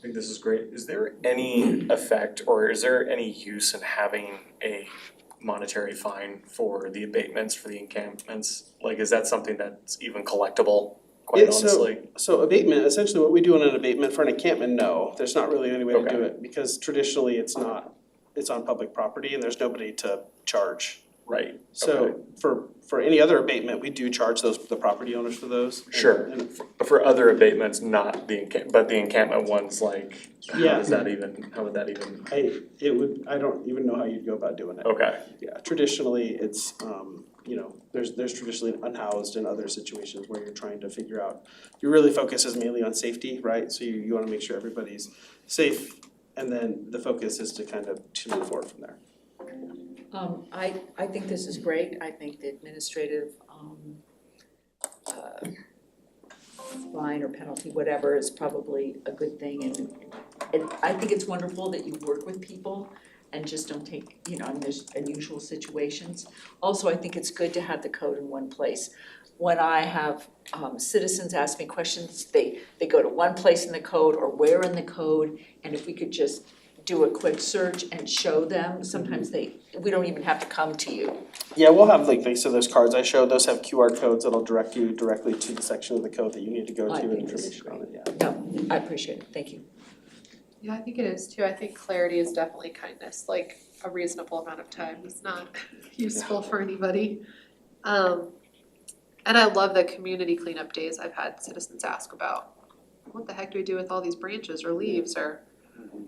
think this is great. Is there any effect or is there any use in having a monetary fine for the abatements for the encampments? Like, is that something that's even collectible, quite honestly? So abatement, essentially what we do in an abatement for an encampment, no, there's not really any way to do it, because traditionally it's on public property and there's nobody to charge. Right. So for any other abatement, we do charge the property owners for those. Sure. For other abatements, not the but the encampment ones, like, how would that even? I don't even know how you'd go about doing it. Okay. Yeah, traditionally, it's, there's traditionally unhoused and other situations where you're trying to figure out, your really focus is mainly on safety, right? So you wanna make sure everybody's safe, and then the focus is to kind of to move forward from there. I think this is great. I think the administrative fine or penalty, whatever, is probably a good thing. And I think it's wonderful that you work with people and just don't take, there's unusual situations. Also, I think it's good to have the code in one place. When I have citizens ask me questions, they go to one place in the code or where in the code, and if we could just do a quick search and show them, sometimes we don't even have to come to you. Yeah, we'll have so those cards I showed, those have QR codes that'll direct you directly to the section of the code that you need to go to and information on it, yeah. No, I appreciate it, thank you. Yeah, I think it is too. I think clarity is definitely kindness, like a reasonable amount of time is not useful for anybody. And I love the community cleanup days. I've had citizens ask about, what the heck do we do with all these branches or leaves, or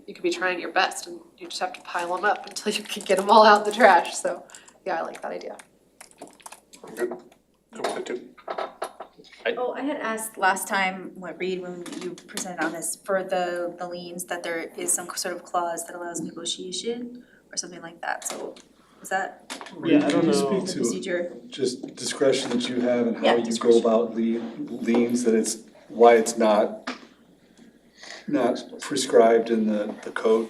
you could be trying your best and you just have to pile them up until you can get them all out in the trash. So yeah, I like that idea. Oh, I had asked last time, when you presented on this, for the liens, that there is some sort of clause that allows negotiation or something like that, so was that Yeah, I don't Can you know. speak the to procedure? just discretion that you have and how Yeah, you go discretion. about liens, that it's, why it's not prescribed in the code?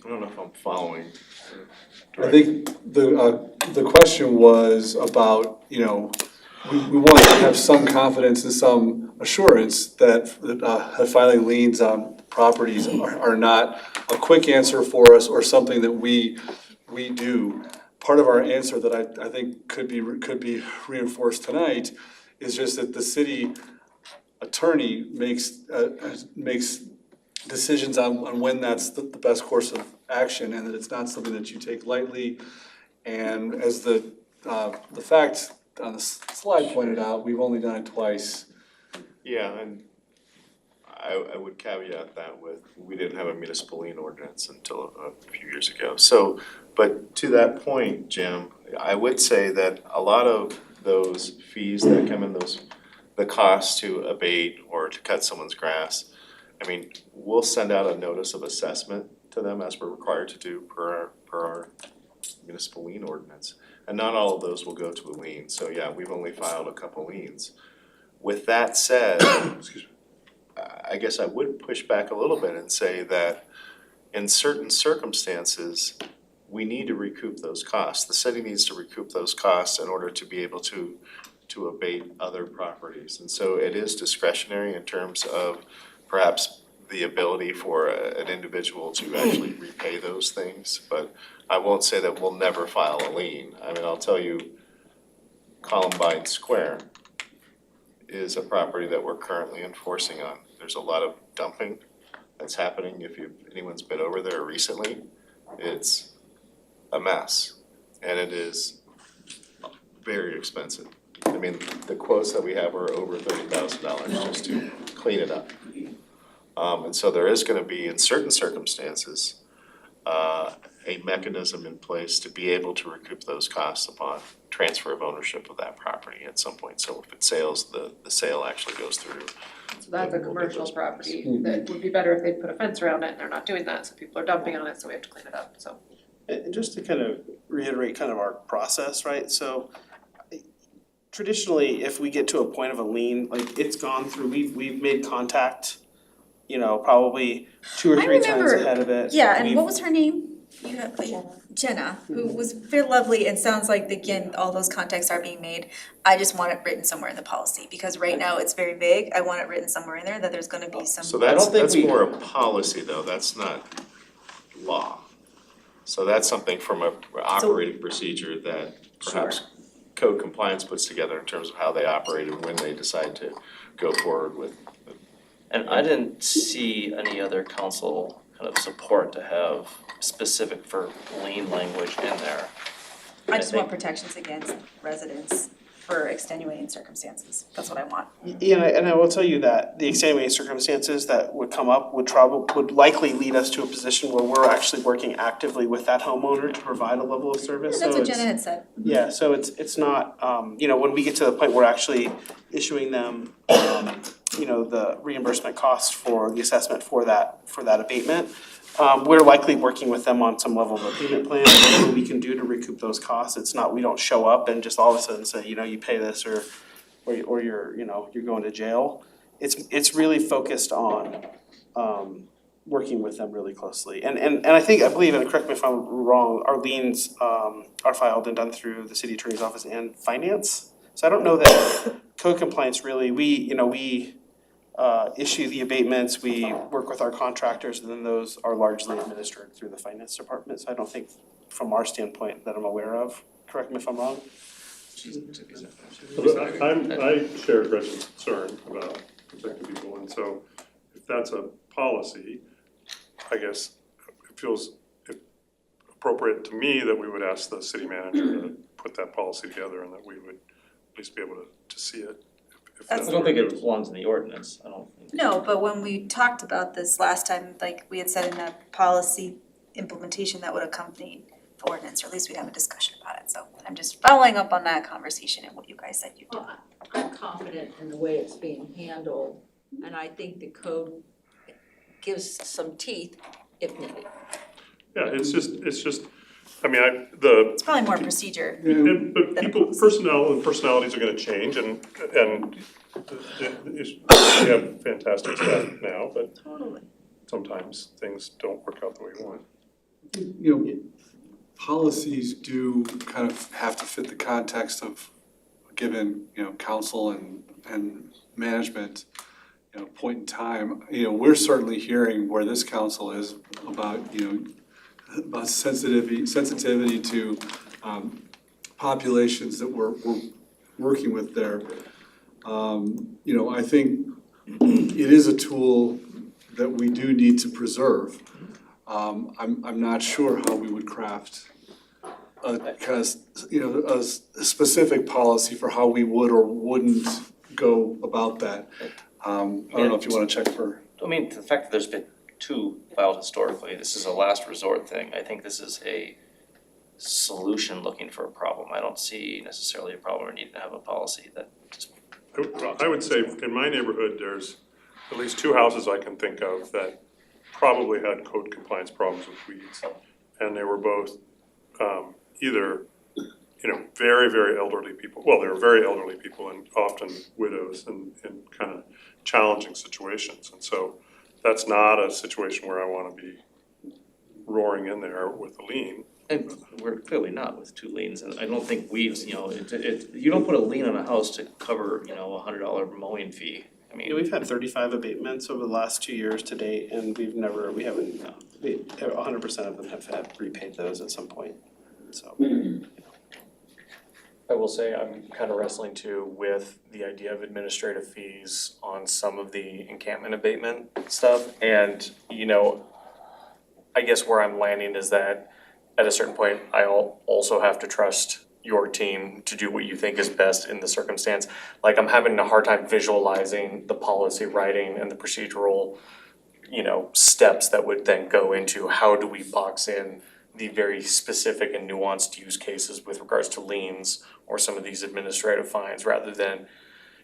I don't know if I'm following. I think the the question was about, we want to have some confidence and some assurance that filing liens on properties are not a quick answer for us or something that we do. Part of our answer that I think could be reinforced tonight is just that the city attorney makes decisions on when that's the best course of action, and that it's not something that you take lightly. And as the fact on the slide pointed out, we've only done it twice. Yeah, and I would caveat that with, we didn't have a municipal lien ordinance until a few years ago. So, but to that point, Jim, I would say that a lot of those fees that come in, the cost to abate or to cut someone's grass, I mean, we'll send out a notice of assessment to them as we're required to do per our municipal lien ordinance. And not all of those will go to a lien, so yeah, we've only filed a couple liens. With that said, I guess I would push back a little bit and say that in certain circumstances, we need to recoup those costs. The city needs to recoup those costs in order to be able to abate other properties. And so it is discretionary in terms of perhaps the ability for an individual to actually repay those things, but I won't say that we'll never file a lien. I mean, I'll tell you, Columbine Square is a property that we're currently enforcing on. There's a lot of dumping that's happening. If anyone's been over there recently, it's a mess, and it is very expensive. I mean, the quotes that we have are over $30,000 just to clean it up. And so there is gonna be, in certain circumstances, a mechanism in place to be able to recoup those costs upon transfer of ownership of that property at some point. So if it sells, the sale actually goes through. So that's a commercial property that would be better if they'd put a fence around it, and they're not doing that, so people are dumping on it, so we have to clean it up, so. And just to kind of reiterate kind of our process, right? So traditionally, if we get to a point of a lien, like it's gone through, we've made contact, probably 2 or 3 times ahead of it. Yeah, and We've- what was her name? You have, Jenna, who was very lovely, and sounds like, again, all those contacts are being made. I just want it written somewhere in the policy, because right now it's very vague. I want it written somewhere in there that there's gonna be some. So that's more a policy though, that's not law. So that's something from a operating procedure that perhaps code compliance puts together in terms of how they operate and when they decide to go forward with. And I didn't see any other council kind of support to have specific for lien language in there. I just want protections against residents for extenuating circumstances. That's what I want. Yeah, and I will tell you that the extenuating circumstances that would come up would likely lead us to a position where we're actually working actively with that homeowner to provide a level of service, so That's what it's- Jenna had said. Yeah, so it's not, when we get to the point where we're actually issuing them, the reimbursement costs for the assessment for that abatement, we're likely working with them on some level of a payment plan, whatever we can do to recoup those costs. It's not, we don't show up and just all of a sudden say, you pay this or you're going to jail. It's really focused on working with them really closely. And I believe, and correct me if I'm wrong, our liens are filed and done through the city attorney's office and finance. So I don't know that code compliance really, we issue the abatements, we work with our contractors, and then those are largely administered through the finance department. So I don't think from our standpoint that I'm aware of, correct me if I'm wrong. I share Gretchen's concern about protecting people, and so if that's a policy, I guess it feels appropriate to me that we would ask the city manager to put that policy together and that we would at least be able to see it. If I that's don't think what it belongs in the ordinance, I don't think. No, but when we talked about this last time, like we had said in a policy implementation that would accompany the ordinance, or at least we'd have a discussion about it. So I'm just following up on that conversation and what you guys said you did. I'm confident in the way it's being handled, and I think the code gives some teeth if needed. Yeah, it's just, It's probably more procedure. but people, personalities are gonna change and we have fantastic staff now, but Totally. sometimes things don't work out the way we want. policies do kind of have to fit the context of a given, council and management, point in time. We're certainly hearing where this council is about, about sensitivity to populations that we're working with there. I think it is a tool that we do need to preserve. I'm not sure how we would craft a kind of, a specific policy for how we would or wouldn't go about that. I don't know if you wanna check for. I mean, the fact that there's been two filed historically, this is a last resort thing. I think this is a solution looking for a problem. I don't see necessarily a problem or need to have a policy that just. I would say in my neighborhood, there's at least two houses I can think of that probably had code compliance problems with weeds. And they were both either, very, very elderly people. Well, they were very elderly people and often widows and kind of challenging situations. And so that's not a situation where I want to be roaring in there with a lien. And we're clearly not with two liens, and I don't think weeds, you don't put a lien on a house to cover, $100 mowing fee. I mean, We've had 35 abatements over the last 2 years to date, and we haven't, 100% of them have had repaid those at some point, so. I will say I'm kind of wrestling too with the idea of administrative fees on some of the encampment abatement stuff. And, I guess where I'm landing is that at a certain point, I'll also have to trust your team to do what you think is best in the circumstance. Like, I'm having a hard time visualizing the policy writing and the procedural, steps that would then go into how do we box in the very specific and nuanced use cases with regards to liens or some of these administrative fines, rather than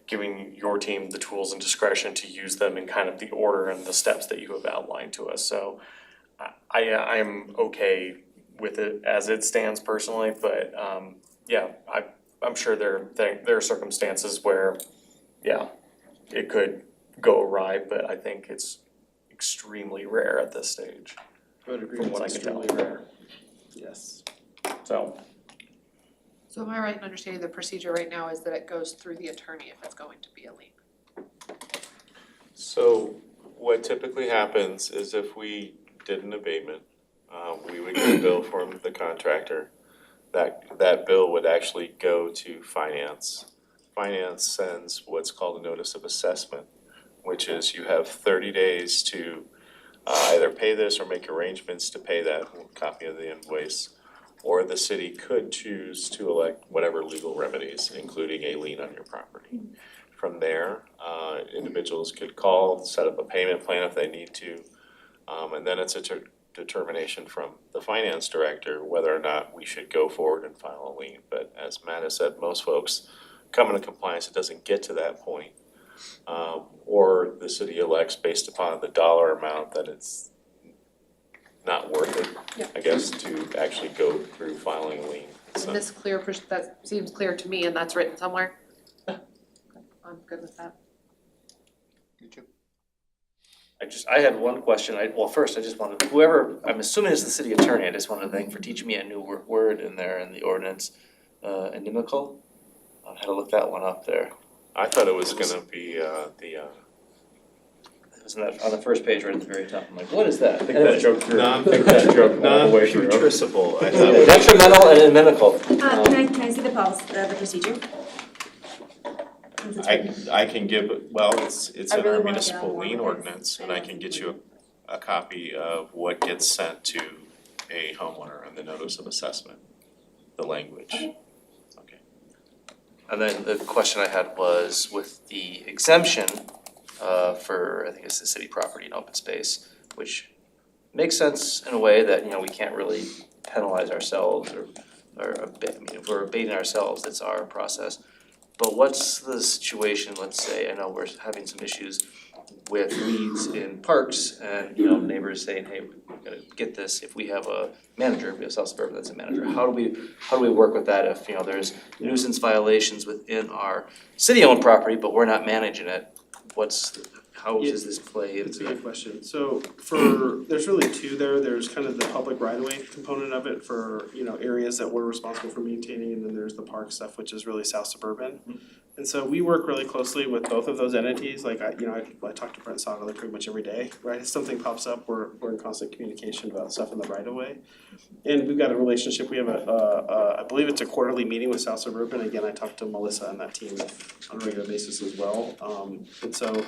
giving your team the tools and discretion to use them in kind of the order and the steps that you have outlined to us. So I am okay with it as it stands personally, but I'm sure there are circumstances where, it could go awry, but I think it's extremely rare at this stage. I would agree, From it's what I can tell. extremely rare. Yes. So, So am I right in understanding the procedure right now is that it goes through the attorney if it's going to be a lien? So what typically happens is if we did an abatement, we would get a bill from the contractor. That bill would actually go to finance. Finance sends what's called a notice of assessment, which is you have 30 days to either pay this or make arrangements to pay that copy of the invoice. Or the city could choose to elect whatever legal remedies, including a lien on your property. From there, individuals could call, set up a payment plan if they need to. And then it's a determination from the finance director whether or not we should go forward and file a lien. But as Matt has said, most folks come into compliance, it doesn't get to that point. Or the city elects based upon the dollar amount that it's not worth it, I guess, to actually go through filing a lien. And So this that seems clear to me and that's written somewhere? I'm good with that. I had one question. First, I just wanted, I'm assuming it's the city attorney, I just wanted to thank for teaching me a new word in there in the ordinance, inimical. I had to look that one up there. I thought it was gonna be Isn't that on the first page right at the very top? I'm like, what is that? I think that joke through, I think that joke all the way through. non-putrescible, I thought. Detrimental and inimical. Can I see the policy, the procedure? Since it's written. I can give, it's I in really our wanna municipal know lien what it is. ordinance, and I can get you a copy of what gets sent to a homeowner in the notice of assessment, the language. Okay. And then the question I had was with the exemption for, I think it's the city property and open space, which makes sense in a way that, we can't really penalize ourselves or if we're abating ourselves, it's our process. But what's the situation, let's say, I know we're having some issues with weeds in parks and, neighbors saying, hey, we're gonna get this, if we have a manager, we have South Suburban that's a manager, how do we work with that if, there's nuisance violations within our city-owned property, but we're not managing it? how does this play It's a into good question. So there's really two there. There's kind of the public right-of-way component of it for, areas that we're responsible for maintaining, and then there's the park stuff, which is really South Suburban. And so we work really closely with both of those entities. Like I talk to Brent Sotterly pretty much every day, right? If something pops up, we're in constant communication about stuff in the right-of-way. And we've got a relationship. We have I believe it's a quarterly meeting with South Suburban. Again, I talk to Melissa and that team on a regular basis as well. And so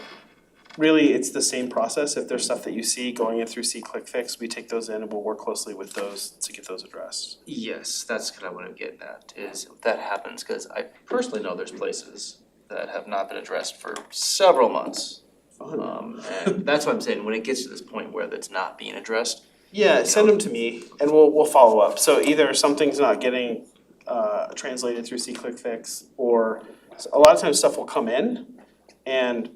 really, it's the same process. If there's stuff that you see going in through SeeClickFix, we take those in and we'll work closely with those to get those addressed. Yes, that's kind of what I'm getting at, is if that happens, cause I personally know there's places that have not been addressed for several months. And that's what I'm saying, when it gets to this point where it's not being addressed. Yeah, send them to me and we'll follow up. So either something's not getting translated through SeeClickFix, or a lot of times stuff will come in and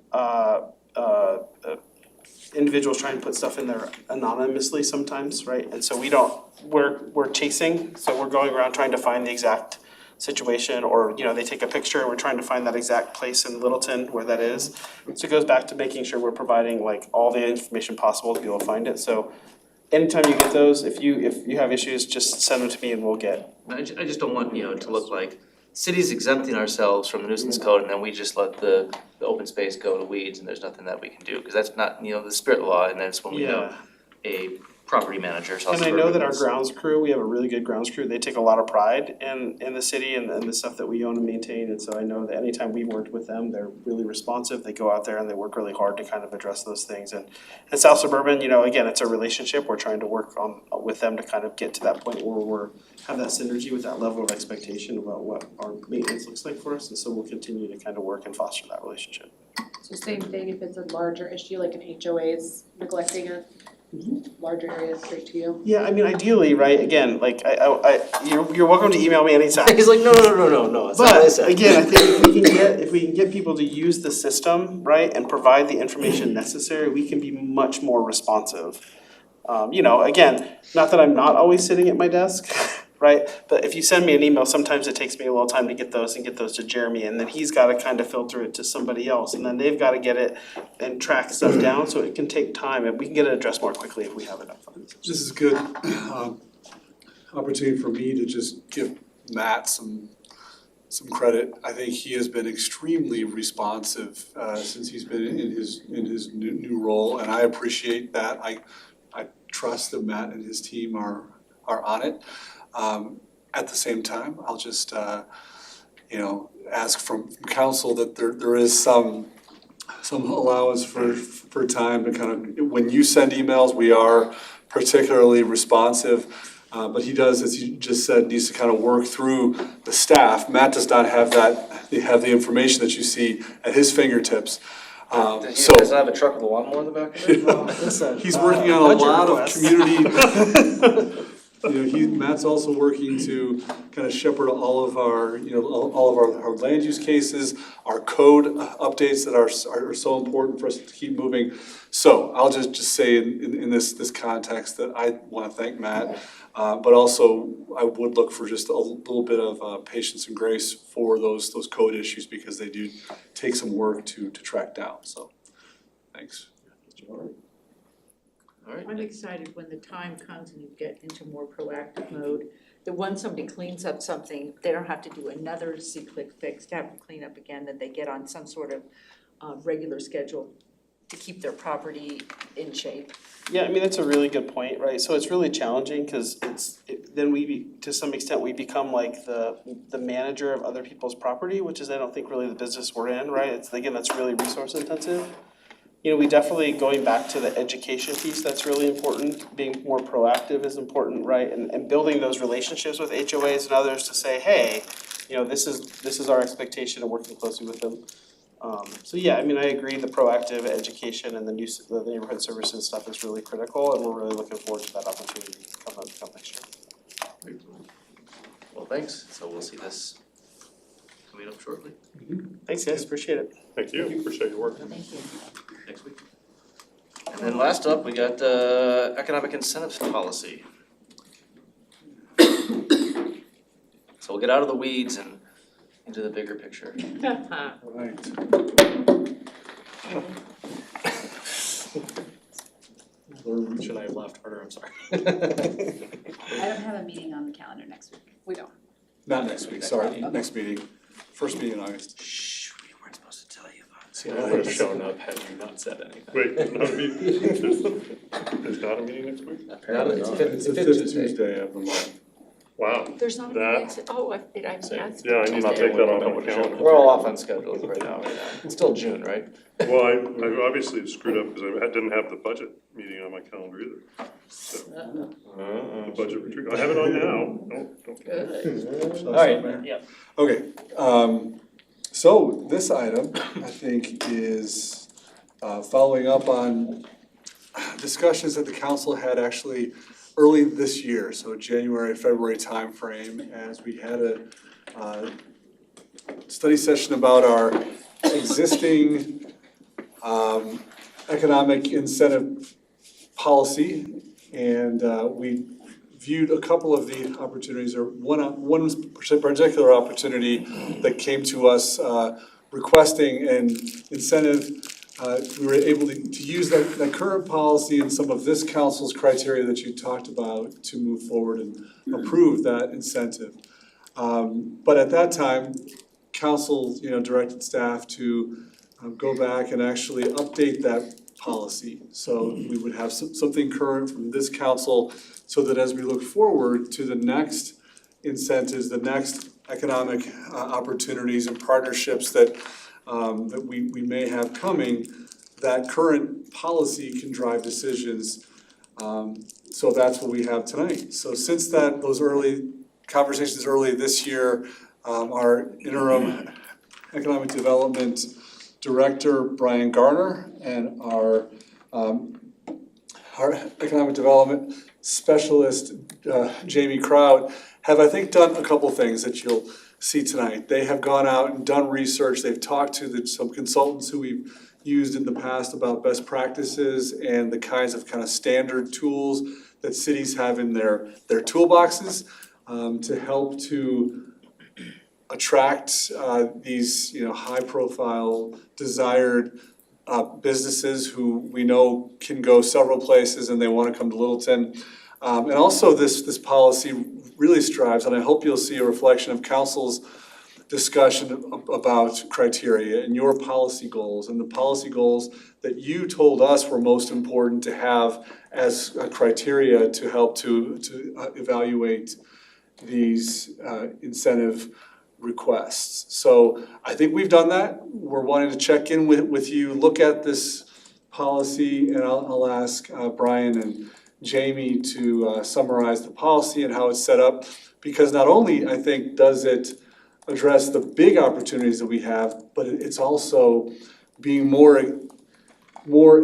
individuals try and put stuff in there anonymously sometimes, right? And so we're chasing, so we're going around trying to find the exact situation, or, they take a picture and we're trying to find that exact place in Littleton where that is. So it goes back to making sure we're providing like all the information possible to be able to find it. So anytime you get those, if you have issues, just send them to me and we'll get. I just don't want, to look like cities exempting ourselves from the nuisance code and then we just let the open space go to weeds and there's nothing that we can do, because that's not, the spirit of the law, and that's when we have a property manager. And I know that our grounds crew, we have a really good grounds crew, they take a lot of pride in the city and the stuff that we own and maintain, and so I know that anytime we've worked with them, they're really responsive, they go out there and they work really hard to kind of address those things. And South Suburban, again, it's a relationship, we're trying to work on with them to kind of get to that point where have that synergy with that level of expectation about what our maintenance looks like for us, and so we'll continue to kind of work and foster that relationship. So same thing, if it's a larger issue, like an HOA's neglecting a larger area straight to you? Yeah, I mean, ideally, right, again, like, you're welcome to email me anytime. He's like, no, that's not what I But said. again, I think if we can get people to use the system, right, and provide the information necessary, we can be much more responsive. Again, not that I'm not always sitting at my desk, right, but if you send me an email, sometimes it takes me a little time to get those to Jeremy, and then he's gotta kind of filter it to somebody else, and then they've gotta get it and track stuff down, so it can take time, and we can get it addressed more quickly if we have enough funds. This is a good opportunity for me to just give Matt some credit. I think he has been extremely responsive since he's been in his new role, and I appreciate that. I trust that Matt and his team are on it. At the same time, I'll just ask from council that there is some allowance for time to kind of, when you send emails, we are particularly responsive. But he does, as you just said, needs to kind of work through the staff. Matt does not have the information that you see at his fingertips. Does he have a truck with a lawnmower in the back of it? He's working on a lot of community. Matt's also working to kind of shepherd all of our land use cases, our code updates that are so important for us to keep moving. So I'll just say in this context that I want to thank Matt, but also I would look for just a little bit of patience and grace for those code issues, because they do take some work to track down. So thanks. All right. I'm excited when the time comes and you get into more proactive mode, that when somebody cleans up something, they don't have to do another SeeClickFix to have to clean up again, that they get on some sort of regular schedule to keep their property in shape. Yeah, I mean, that's a really good point, right? So it's really challenging, because then to some extent, we become like the manager of other people's property, which is, I don't think, really the business we're in, right? That's really resource intensive. We definitely, going back to the education piece, that's really important. Being more proactive is important, right? And building those relationships with HOAs and others to say, hey, this is our expectation, and working closely with them. So yeah, I mean, I agree, the proactive education and the neighborhood services stuff is really critical, and we're really looking forward to that opportunity come next year. Well, thanks, so we'll see this coming up shortly. Thanks, guys, appreciate it. Thank you, appreciate your work. Thank you. Next week. And then last up, we got economic incentives policy. So we'll get out of the weeds and into the bigger picture. Right. Counselor. Should I have left harder? I'm sorry. I don't have a meeting on the calendar next week. We don't. Not next week, sorry, next meeting, first meeting in August. Shh, we weren't supposed to tell you about See, I would have shown up had you not said anything. Wait, there's not a meeting, there's not a meeting next week? Apparently not. It's the fifth Tuesday of the month. Wow, There's not a That- meeting, oh, I yeah, I need to take that off my calendar. We're all off on schedule right now. It's still June, right? Well, I obviously screwed up because I didn't have the budget meeting on my calendar either. So, the budget retreat, I have it on now, don't. Shall All I right, start, Mayor? yeah. Okay, so this item, I think, is following up on discussions that the council had actually early this year, so January, February timeframe, as we had a study session about our existing economic incentive policy. And we viewed a couple of the opportunities, or one particular opportunity that came to us requesting an incentive. We were able to use that current policy and some of this council's criteria that you talked about to move forward and approve that incentive. But at that time, council, directed staff to go back and actually update that policy. So we would have something current from this council, so that as we look forward to the next incentives, the next economic opportunities and partnerships that we may have coming, that current policy can drive decisions. So that's what we have tonight. So since those early conversations early this year, our interim economic development director, Brian Garner, and our economic development specialist, Jamie Kraut, have, I think, done a couple things that you'll see tonight. They have gone out and done research. They've talked to some consultants who we've used in the past about best practices and the kinds of kind of standard tools that cities have in their toolboxes to help to attract these, high-profile, desired businesses who we know can go several places and they want to come to Littleton. And also this policy really strives, and I hope you'll see a reflection of council's discussion about criteria and your policy goals and the policy goals that you told us were most important to have as a criteria to help to evaluate these incentive requests. So I think we've done that. We're wanting to check in with you, look at this policy, and I'll ask Brian and Jamie to summarize the policy and how it's set up. Because not only, I think, does it address the big opportunities that we have, but it's also being more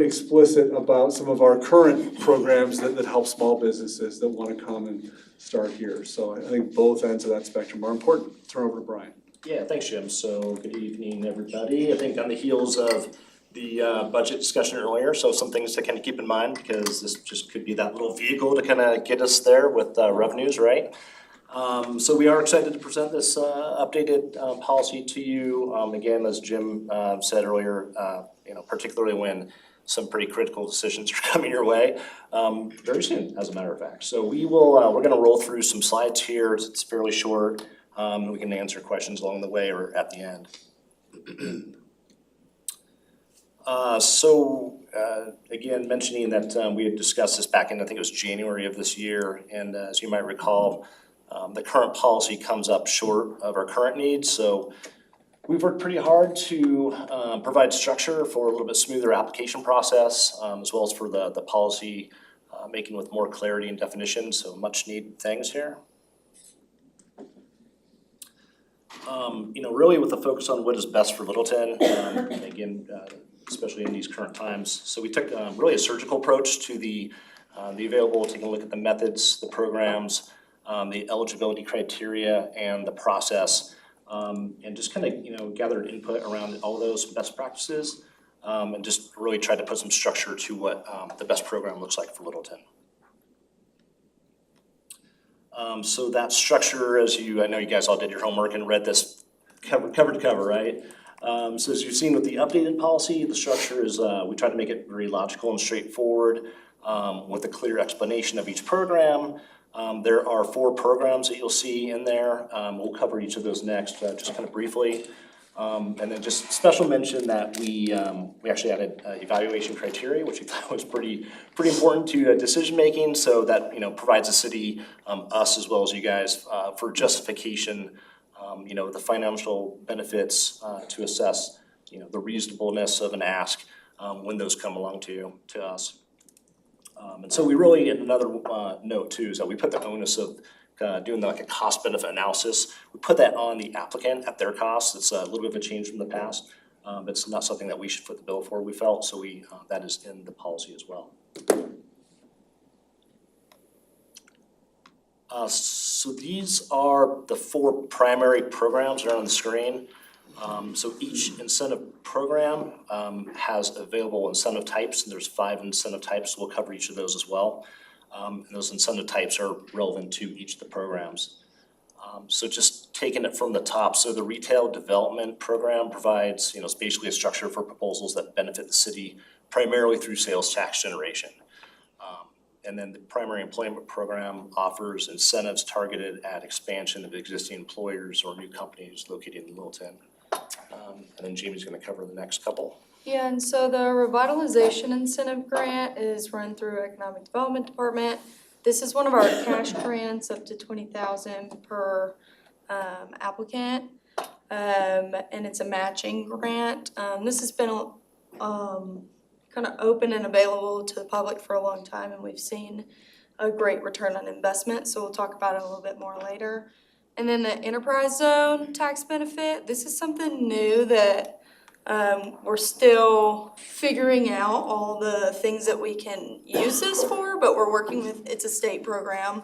explicit about some of our current programs that help small businesses that want to come and start here. So I think both ends of that spectrum are important. Turn over to Brian. Yeah, thanks, Jim. So good evening, everybody. I think on the heels of the budget discussion earlier, so some things to kind of keep in mind, because this just could be that little vehicle to kind of get us there with revenues, right? So we are excited to present this updated policy to you. Again, as Jim said earlier, particularly when some pretty critical decisions are coming your way very soon, as a matter of fact. So we're gonna roll through some slides here. It's fairly short. We can answer questions along the way or at the end. Again, mentioning that we had discussed this back in, I think it was January of this year, and as you might recall, the current policy comes up short of our current needs, so we've worked pretty hard to provide structure for a little bit smoother application process, as well as for the policy making with more clarity and definition, so much needed things here. Really with the focus on what is best for Littleton, again, especially in these current times. So we took really a surgical approach to the available, taking a look at the methods, the programs, the eligibility criteria, and the process, and just kind of gathered input around all those best practices, and just really tried to put some structure to what the best program looks like for Littleton. So that structure, I know you guys all did your homework and read this cover to cover, right? So as you've seen with the updated policy, the structure is, we try to make it very logical and straightforward. with a clear explanation of each program. There are 4 programs that you'll see in there. We'll cover each of those next, just kind of briefly. And then just special mention that we actually added evaluation criteria, which we thought was pretty important to decision-making, so that, provides the city, us as well as you guys, for justification, the financial benefits, to assess, the reasonableness of an ask, when those come along to us. And so we really, and another note too, is that we put the onus of doing like a cost benefit analysis. We put that on the applicant at their cost. It's a little bit of a change from the past. But it's not something that we should foot the bill for, we felt, so that is in the policy as well. So these are the 4 primary programs that are on the screen. So each incentive program has available incentive types, and there's 5 incentive types. We'll cover each of those as well. And those incentive types are relevant to each of the programs. So just taking it from the top, so the retail development program provides, it's basically a structure for proposals that benefit the city primarily through sales tax generation. And then the primary employment program offers incentives targeted at expansion of existing employers or new companies located in Littleton. And then Jamie's gonna cover the next couple. Yeah, and so the revitalization incentive grant is run through Economic Development Department. This is one of our cash grants, up to $20,000 per applicant. And it's a matching grant. This has been kind of open and available to the public for a long time, and we've seen a great return on investment, so we'll talk about it a little bit more later. And then the enterprise zone tax benefit, this is something new that we're still figuring out all the things that we can use this for, but we're working with, it's a state program.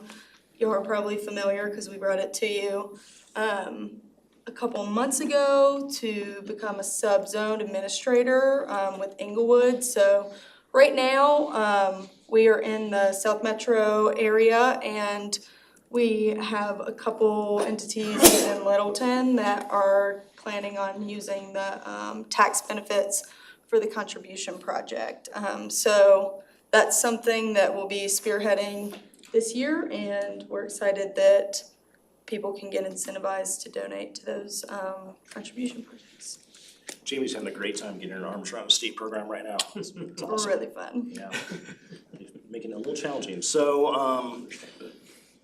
You're probably familiar because we brought it to you a couple months ago to become a sub-zone administrator with Inglewood. So right now, we are in the South Metro area, and we have a couple entities in Littleton that are planning on using the tax benefits for the contribution project. So that's something that we'll be spearheading this year, and we're excited that people can get incentivized to donate to those contribution projects. Jamie's having a great time getting her arms around the state program right now. It's awesome. Really fun. Yeah, making it a little challenging. So,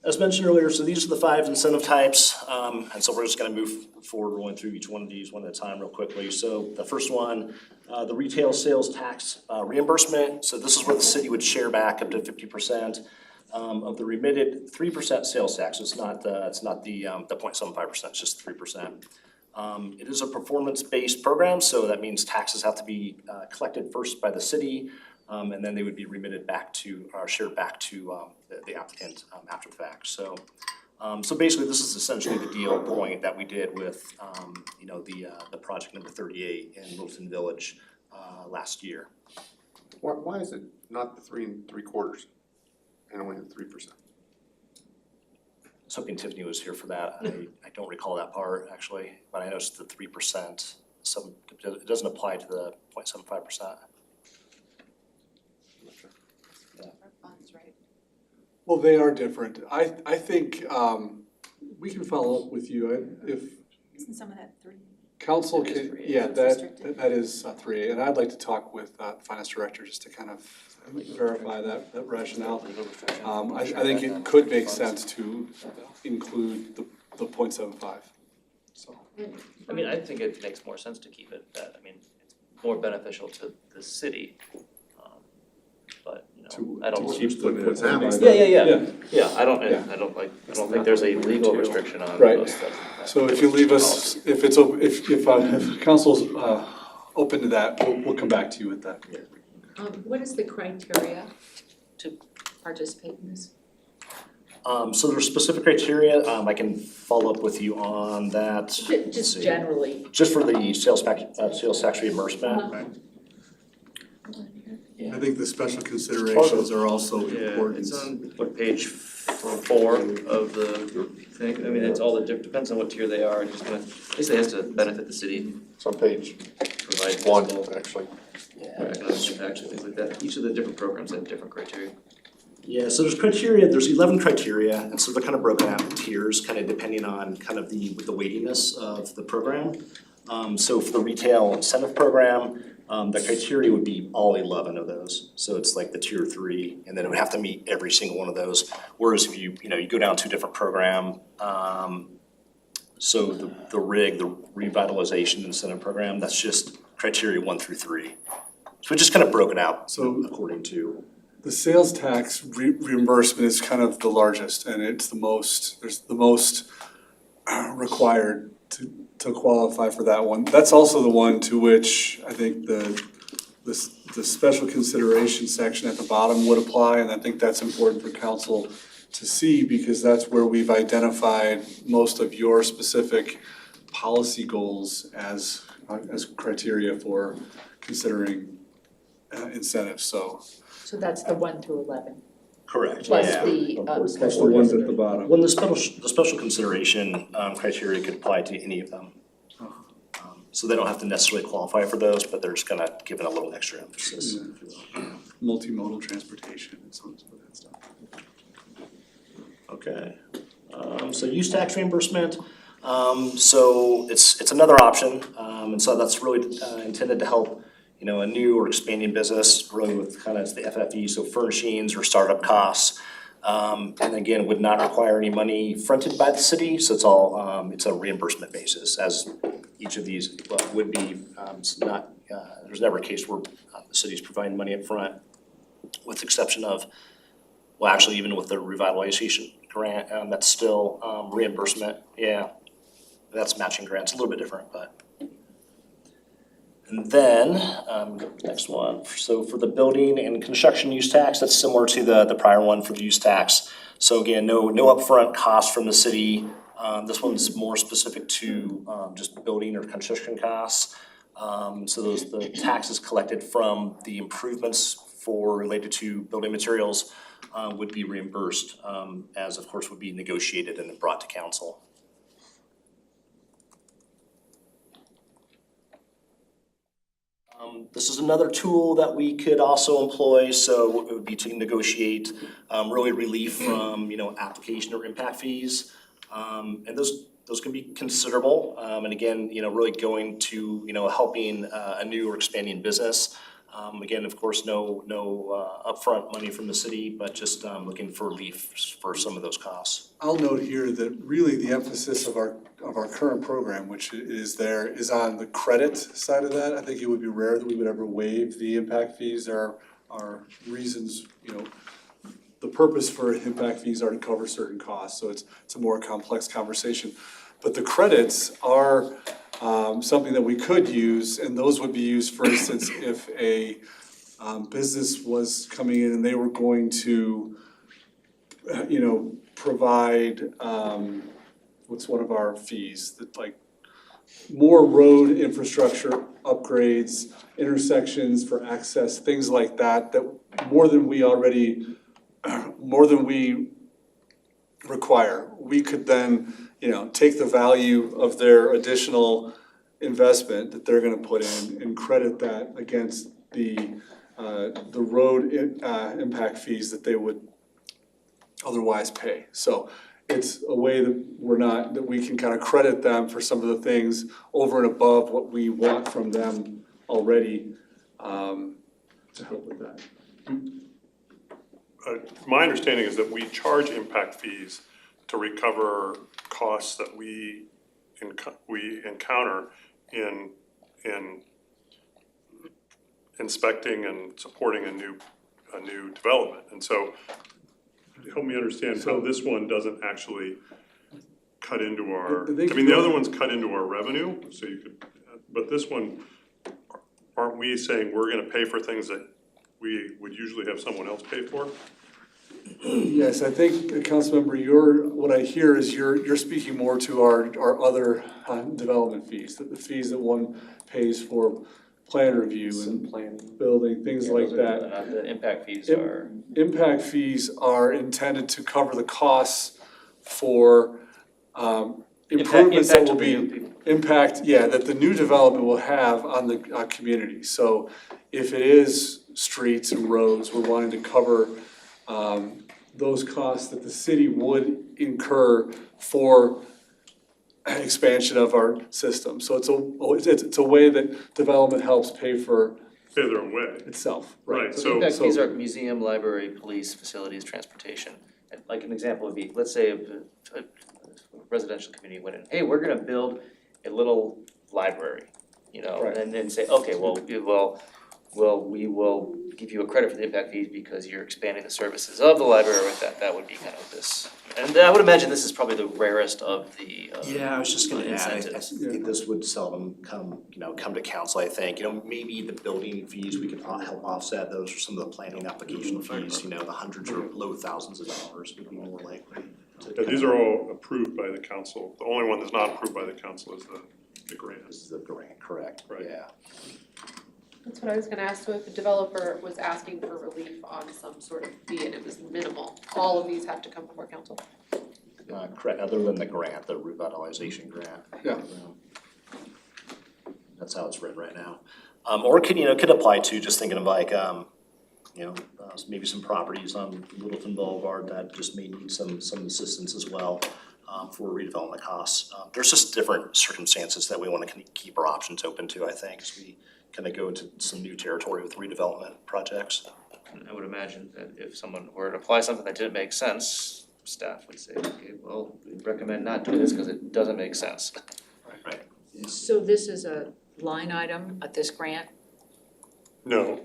as mentioned earlier, so these are the 5 incentive types, and so we're just gonna move forward, rolling through each one of these one at a time real quickly. So the first one, the retail sales tax reimbursement. So this is where the city would share back up to 50% of the remitted 3% sales tax. It's not the 0.75%, it's just 3%. It is a performance-based program, so that means taxes have to be collected first by the city, and then they would be remitted back to, or shared back to the applicant after the fact. So basically, this is essentially the deal point that we did with, the project number 38 in Littleton Village last year. Why is it not the 3 3/4 and only the 3%? I was hoping Tiffany was here for that. I don't recall that part actually, but I noticed the 3%. It doesn't apply to the 0.75%. Well, they are different. I think we can follow up with you if Isn't some of that 3? council It is can, 3A. yeah, It's restricted. that is 3A. And I'd like to talk with the finance director just to kind of verify that rationale. I think it could make sense to include the 0.75, so. I mean, I think it makes more sense to keep it that, I mean, it's more beneficial to the city. But, I don't. To keep what's happening. Yeah, I don't think there's a legal restriction on Right. those stuff. So if you leave us, if council's open to that, we'll come back to you with that. What is the criteria to participate in this? So there's specific criteria, I can follow up with you on that. Just generally. Just for the sales tax reimbursement. I think the special considerations are also important. It's on, page 4 of the thing, I mean, it's all depends on what tier they are, basically has to benefit the city. It's on page Provide 1, fiscal. actually. economic impact and things like that, each of the different programs have different criteria. Yeah, so there's 11 criteria, and so they're kind of broken out in tiers, kind of depending on kind of the weightiness of the program. So for the retail incentive program, the criteria would be all 11 of those. So it's like the tier 3, and then it would have to meet every single one of those. Whereas if you go down to a different program, so the RIG, the Revitalization Incentive Program, that's just criteria 1 through 3. So we just kind of broke it out according to. The sales tax reimbursement is kind of the largest, and it's the most, there's the most required to qualify for that one. That's also the one to which I think the special consideration section at the bottom would apply, and I think that's important for council to see, because that's where we've identified most of your specific policy goals as criteria for considering incentives, So that's the 1 through 11. Correct, Plus yeah. the, That's the ones at the bottom. When the special consideration criteria could apply to any of them. So they don't have to necessarily qualify for those, but they're just kind of given a little extra emphasis. Multimodal transportation and some of that stuff. Okay, so use tax reimbursement, so it's another option, and so that's really intended to help, a new or expanding business, really with kind of the FFE, so furnishings or startup costs. And again, would not require any money fronted by the city, so it's all, it's a reimbursement basis, as each of these would be. It's not, there's never a case where the city's providing money up front, with the exception of, well, actually, even with the revitalization grant, that's still reimbursement, yeah. That's matching grants, a little bit different, but. And then, next one, so for the building and construction use tax, that's similar to the prior one for the use tax. So again, no upfront cost from the city. This one's more specific to just building or construction costs. So the taxes collected from the improvements related to building materials would be reimbursed, as of course would be negotiated and then brought to council. This is another tool that we could also employ, so it would be to negotiate really relief from, application or impact fees. And those can be considerable, and again, really going to, helping a new or expanding business. Again, of course, no upfront money from the city, but just looking for relief for some of those costs. I'll note here that really the emphasis of our current program, which is on the credit side of that. I think it would be rare that we would ever waive the impact fees. There are reasons, the purpose for impact fees are to cover certain costs, so it's a more complex conversation. But the credits are something that we could use, and those would be used, for instance, if a business was coming in and they were going to, provide, what's one of our fees, that like more road infrastructure upgrades, intersections for access, things like that, that more than we require. We could then, take the value of their additional investment that they're gonna put in and credit that against the road impact fees that they would otherwise pay. So it's a way that we can kind of credit them for some of the things over and above what we want from them already, to help with that. My understanding is that we charge impact fees to recover costs that we encounter in inspecting and supporting a new development. And so help me understand how this one doesn't actually cut into our, the other ones cut into our revenue, so you could, but this one, aren't we saying we're gonna pay for things that we would usually have someone else pay for? Yes, I think, Councilmember, what I hear is you're speaking more to our other development fees, the fees that one pays for plan review and building, things like that. The impact fees are. Impact fees are intended to cover the costs for improvements that will Impact be, to the people. impact, yeah, that the new development will have on the community. So if it is streets and roads, we're wanting to cover those costs that the city would incur for expansion of our system. So it's a way that development helps pay for Pay their own way. itself, Right, right? So so, the impact fees are museum, library, police, facilities, transportation. And like an example would be, let's say a residential community went in, hey, we're gonna build a little library, you know, Right. and then say, okay, well, we will give you a credit for the impact fees because you're expanding the services of the library with that. That would be kind of this. And I would imagine this is probably the rarest of the Yeah, I was just gonna add, I incentives. think this would seldom come to council, I think, maybe the building fees, we could help offset those for some of the planning application fees, the hundreds or low thousands of dollars would be more likely to. yeah, these are all approved by the council. The only one that's not approved by the council is the grant. This is the grant, correct, Right. yeah. That's what I was gonna ask, so if the developer was asking for relief on some sort of fee and it was minimal, all of these have to come before council? Correct, other than the grant, the revitalization grant. Yeah. That's how it's written right now. Or could apply to, just thinking of like, maybe some properties on Littleton Boulevard that just may need some assistance as well, for redevelopment costs. There's just different circumstances that we wanna keep our options open to, I think, as we kind of go into some new territory with redevelopment projects. And I would imagine that if someone were to apply something that didn't make sense, staff would say, okay, well, we recommend not doing this because it doesn't make sense. Right. So this is a line item of this grant? No,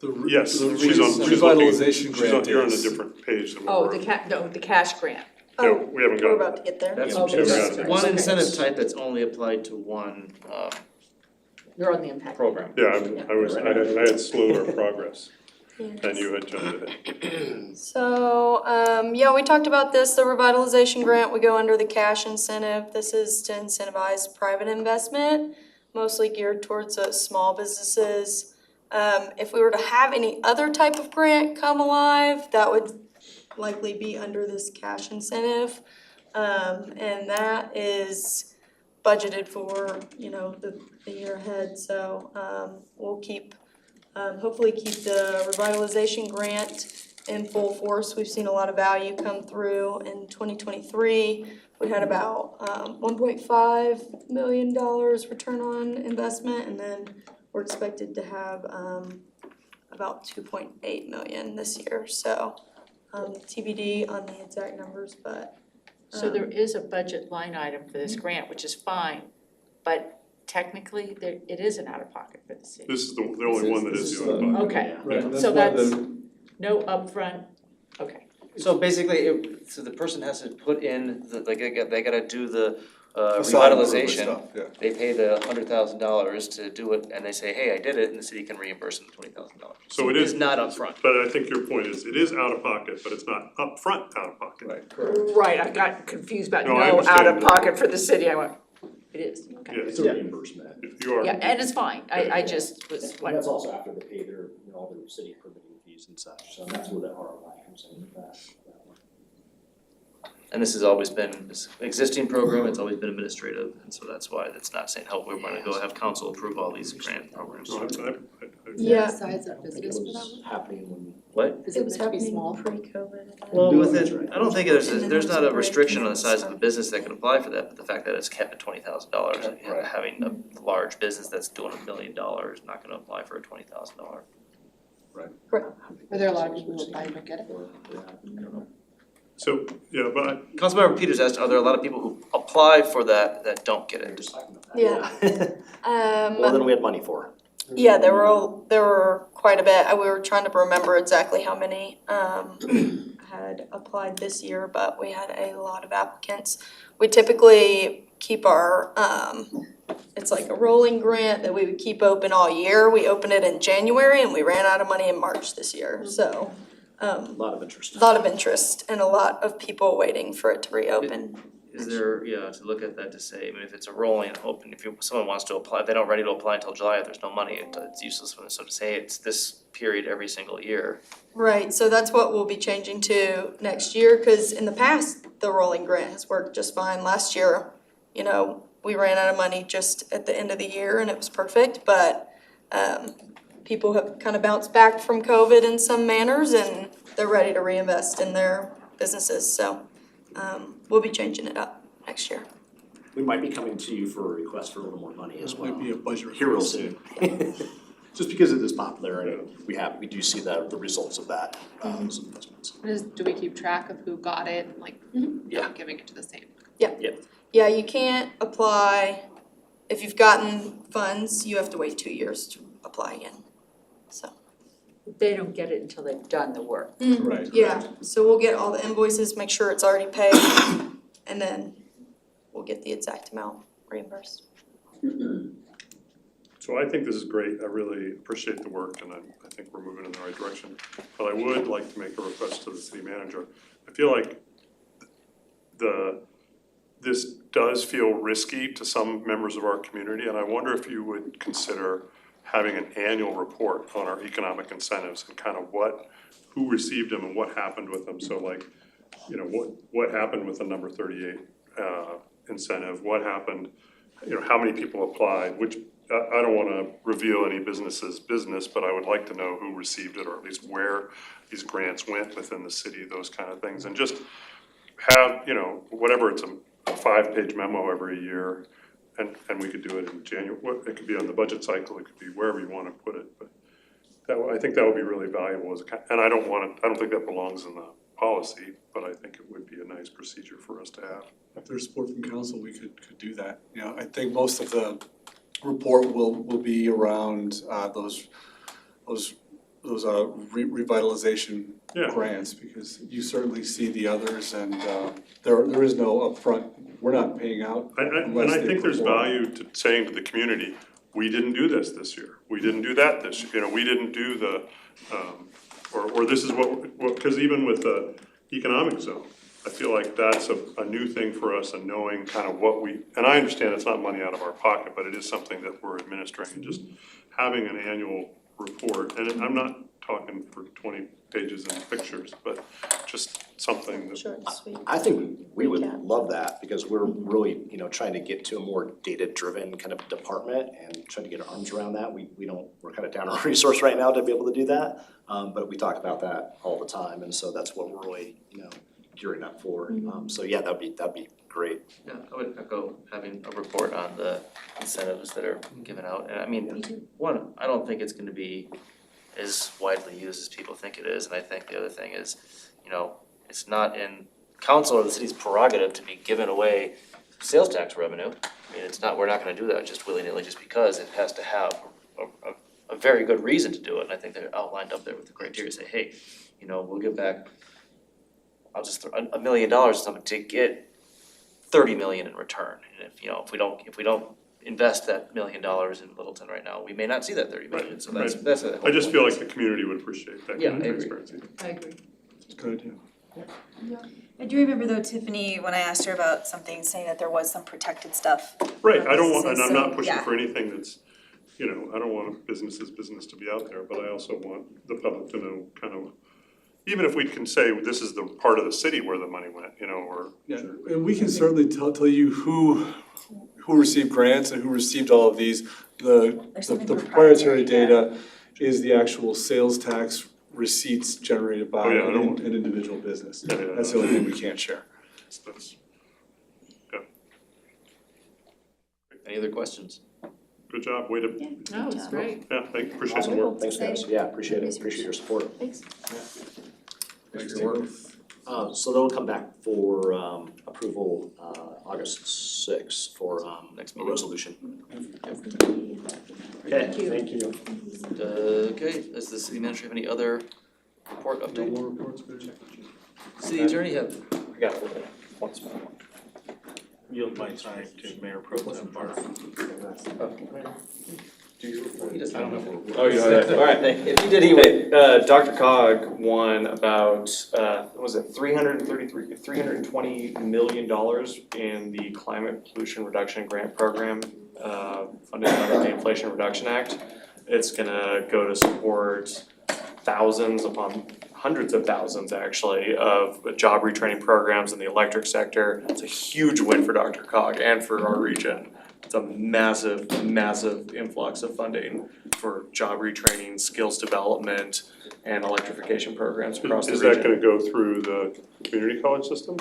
The yes, the she's on, she's looking, revitalization grant you're on a is- different page than Oh, what we're. the cash grant. Yeah, we haven't We're got, about to get there. That's Okay, that's that's one okay. incentive type that's only applied to one You're on the impact. program. yeah, I had slowed our progress and you had jumped ahead. So, yeah, we talked about this, the revitalization grant, we go under the cash incentive. This is to incentivize private investment, mostly geared towards small businesses. If we were to have any other type of grant come alive, that would likely be under this cash incentive. And that is budgeted for, the year ahead, so, we'll hopefully keep the revitalization grant in full force. We've seen a lot of value come through in 2023. We had about $1.5 million return on investment, and then we're expected to have about $2.8 million this year. So TBD on the exact numbers, but So there is a budget line item for this grant, which is fine, but technically, it is an out-of-pocket for the city. This is the only one that is the other. Okay, Right, and so why that's the- no upfront, okay. So basically, so the person has to put in, they gotta do the facade improvement revitalization. stuff, yeah. They pay the $100,000 to do it, and they say, hey, I did it, and the city can reimburse them $20,000. So it is- It's not upfront. But I think your point is, it is out of pocket, but it's not upfront out of pocket. Right, correct. Right, I got confused about No, I no understand. out-of-pocket for the city, I went, it is, okay. Yeah, It's a reimbursement. if you are. Yeah, and it's fine, I just was And wondering. that's also after they pay their, all their city permitting fees and such, so that's where that ROI comes in with that. And this has always been, this existing program, it's always been administrative, and so that's why it's not saying, oh, we're gonna go have council approve all these grant programs. No, Yeah. Size of I think it business for that was one? happening when. What? Is it it was meant to be happening small? pre-COVID. Well, with That's it, right. I don't think And then there's there not was a a restriction on the break size of and the business that can apply for that, but the fact that it's capped at $20,000, Right. having a large business that's doing $1 million is not gonna apply for a $20,000. Are there a lot of people who apply and don't get it? So, yeah, but Councilmember Peters asked, are there a lot of people who apply for that don't get They're it? just talking about Yeah. that. More than we had money for. Yeah, there were quite a bit. We were trying to remember exactly how many had applied this year, but we had a lot of applicants. We typically keep our, it's like a rolling grant that we would keep open all year. We opened it in January and we ran out of money in March this year, so. A lot of interest. A lot of interest and a lot of people waiting for it to reopen. is there, to look at that to say, I mean, if it's a rolling, open, if someone wants to apply, if they don't ready to apply until July, if there's no money, it's useless for them, so to say it's this period every single year. Right, so that's what we'll be changing to next year, cause in the past, the rolling grant has worked just fine. Last year, you know, we ran out of money just at the end of the year and it was perfect, but people have kind of bounced back from COVID in some manners and they're ready to reinvest in their businesses, so we'll be changing it up next year. We might be coming to you for a request for a little more money as well. Might be a budget Here real request. soon. Just because it is popular and we do see the results of that, those investments. Do we keep track of who got it, like, not giving it to the same? Yeah, you can't apply, if you've gotten funds, you have to wait 2 years to apply again, so. They don't get it until they've done the work. Right. Yeah, so we'll get all the invoices, make sure it's already paid, and then we'll get the exact amount reimbursed. So I think this is great, I really appreciate the work and I think we're moving in the right direction. But I would like to make a request to the city manager. I feel like this does feel risky to some members of our community, and I wonder if you would consider having an annual report on our economic incentives and kind of who received them and what happened with them. So like, you know, what happened with the number 38 incentive, what happened, you know, how many people applied, which I don't wanna reveal any business's business, but I would like to know who received it, or at least where these grants went within the city, those kind of things, and just have, you know, whatever, it's a 5-page memo every year, and we could do it in January, it could be on the budget cycle, it could be wherever you wanna put it, but I think that would be really valuable and I don't think that belongs in the policy, but I think it would be a nice procedure for us to have. If there's support from council, we could do that. You know, I think most of the report will be around those revitalization Yeah. grants, because you certainly see the others and there is no upfront, we're not paying out And unless I they think there's perform. value to saying to the community, we didn't do this year, we didn't do that this year, you know, we didn't do the, or this is what, cause even with the economic zone, I feel like that's a new thing for us, and knowing kind of and I understand it's not money out of our pocket, but it is something that we're administering, and just having an annual report, and I'm not talking for 20 pages and pictures, but just something that. Short and sweet. I think we would Recap. love that, because we're really, you know, trying to get to a more data-driven kind of department and trying to get our arms around that. We're kind of down on resource right now to be able to do that, but we talk about that all the time, and so that's what we're really, you know, gearing up for. So yeah, that'd be great. Yeah, I would echo having a report on the incentives that are given out, and I mean, one, I don't think it's gonna be as widely used as people think it is, and I think the other thing is, you know, it's not in council or the city's prerogative to be giving away sales tax revenue. I mean, we're not gonna do that just willy-nilly, just because it has to have a very good reason to do it, and I think they're outlined up there with the criteria, say, hey, you know, we'll give back, I'll just throw $1 million or something to get 30 million in return. And if we don't invest that $1 million in Littleton right now, we may not see that 30 million, so that's a whole I just point. feel like the community would appreciate that Yeah, kind of I agree. transparency. I agree. It's a good idea. I do remember though Tiffany, when I asked her about something, saying that there was some protected stuff. Right, I don't want, and I'm So, not pushing yeah. for anything that's, you know, I don't want business to be out there, but I also want the public to know kind of, even if we can say this is the part of the city where the money went, you know, or. Yeah, and we can certainly tell you who received grants and who received all of these. The something proprietary proprietary, data is the actual sales tax receipts generated by Oh, yeah, I don't want- an individual business. Yeah, That's the only thing we can't share. That's, Any other questions? good job, way to, No, it's great. yeah, appreciate the work. Thanks, guys. Yeah, appreciate it. Appreciate your support. Thanks. Thanks for your work. So they'll come back for approval August 6th for Next a meeting. resolution. Okay. Thank you. Okay, does the city manager have any other report No update? more reports, Mayor? City attorney, have, I got one small one. Yield my time to Mayor Pro Tem Barr. He doesn't. I don't know. Oh, you know that, alright, if you did, he would. DRCOG won about, what was it, $320 million in the Climate Pollution Reduction Grant Program, funded under the Inflation Reduction Act. It's gonna go to support thousands upon hundreds of thousands actually of job retraining programs in the electric sector. It's a huge win for DRCOG and for our region. It's a massive, massive influx of funding for job retraining, skills development, and electrification programs across the Is region. that gonna go through the community college system?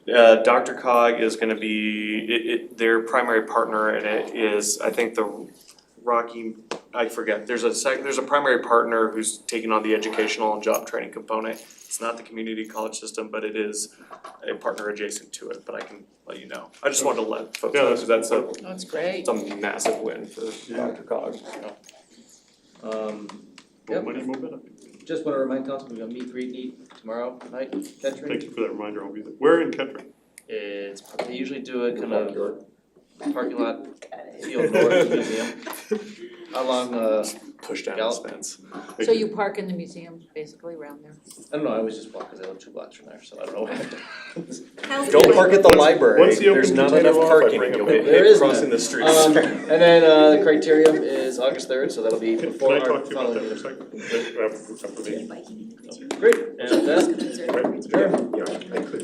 DRCOG is gonna be, their primary partner in it is, I think I forget, there's a primary partner who's taking on the educational and job training component. It's not the community college system, but it is a partner adjacent to it, but I can let you know. I just wanted to let folks know, because That's great. it's a massive win for DRCOG. Yep. Money momentum. Just wanna remind council, we've got meet, greet, eat tomorrow night, Kettering. Thank you for that reminder, I'll be there. Where in Kettering? It's, they usually do it kind of parking lot, field north of the museum. Along, Push down Gallup. the fence. So you park in the museum, basically around there? I don't know, I always just walk, cause I live 2 blocks from there, so I don't know what I do. Don't park at the library, Once the open there's not container enough law, I parking bring and you'll up- get There hit is crossing none. the streets. And then, the criterium is August 3rd, so that'll be Can before I our talk to you about following that for a meeting. second? After the meeting. Great, and with that, Yeah, I could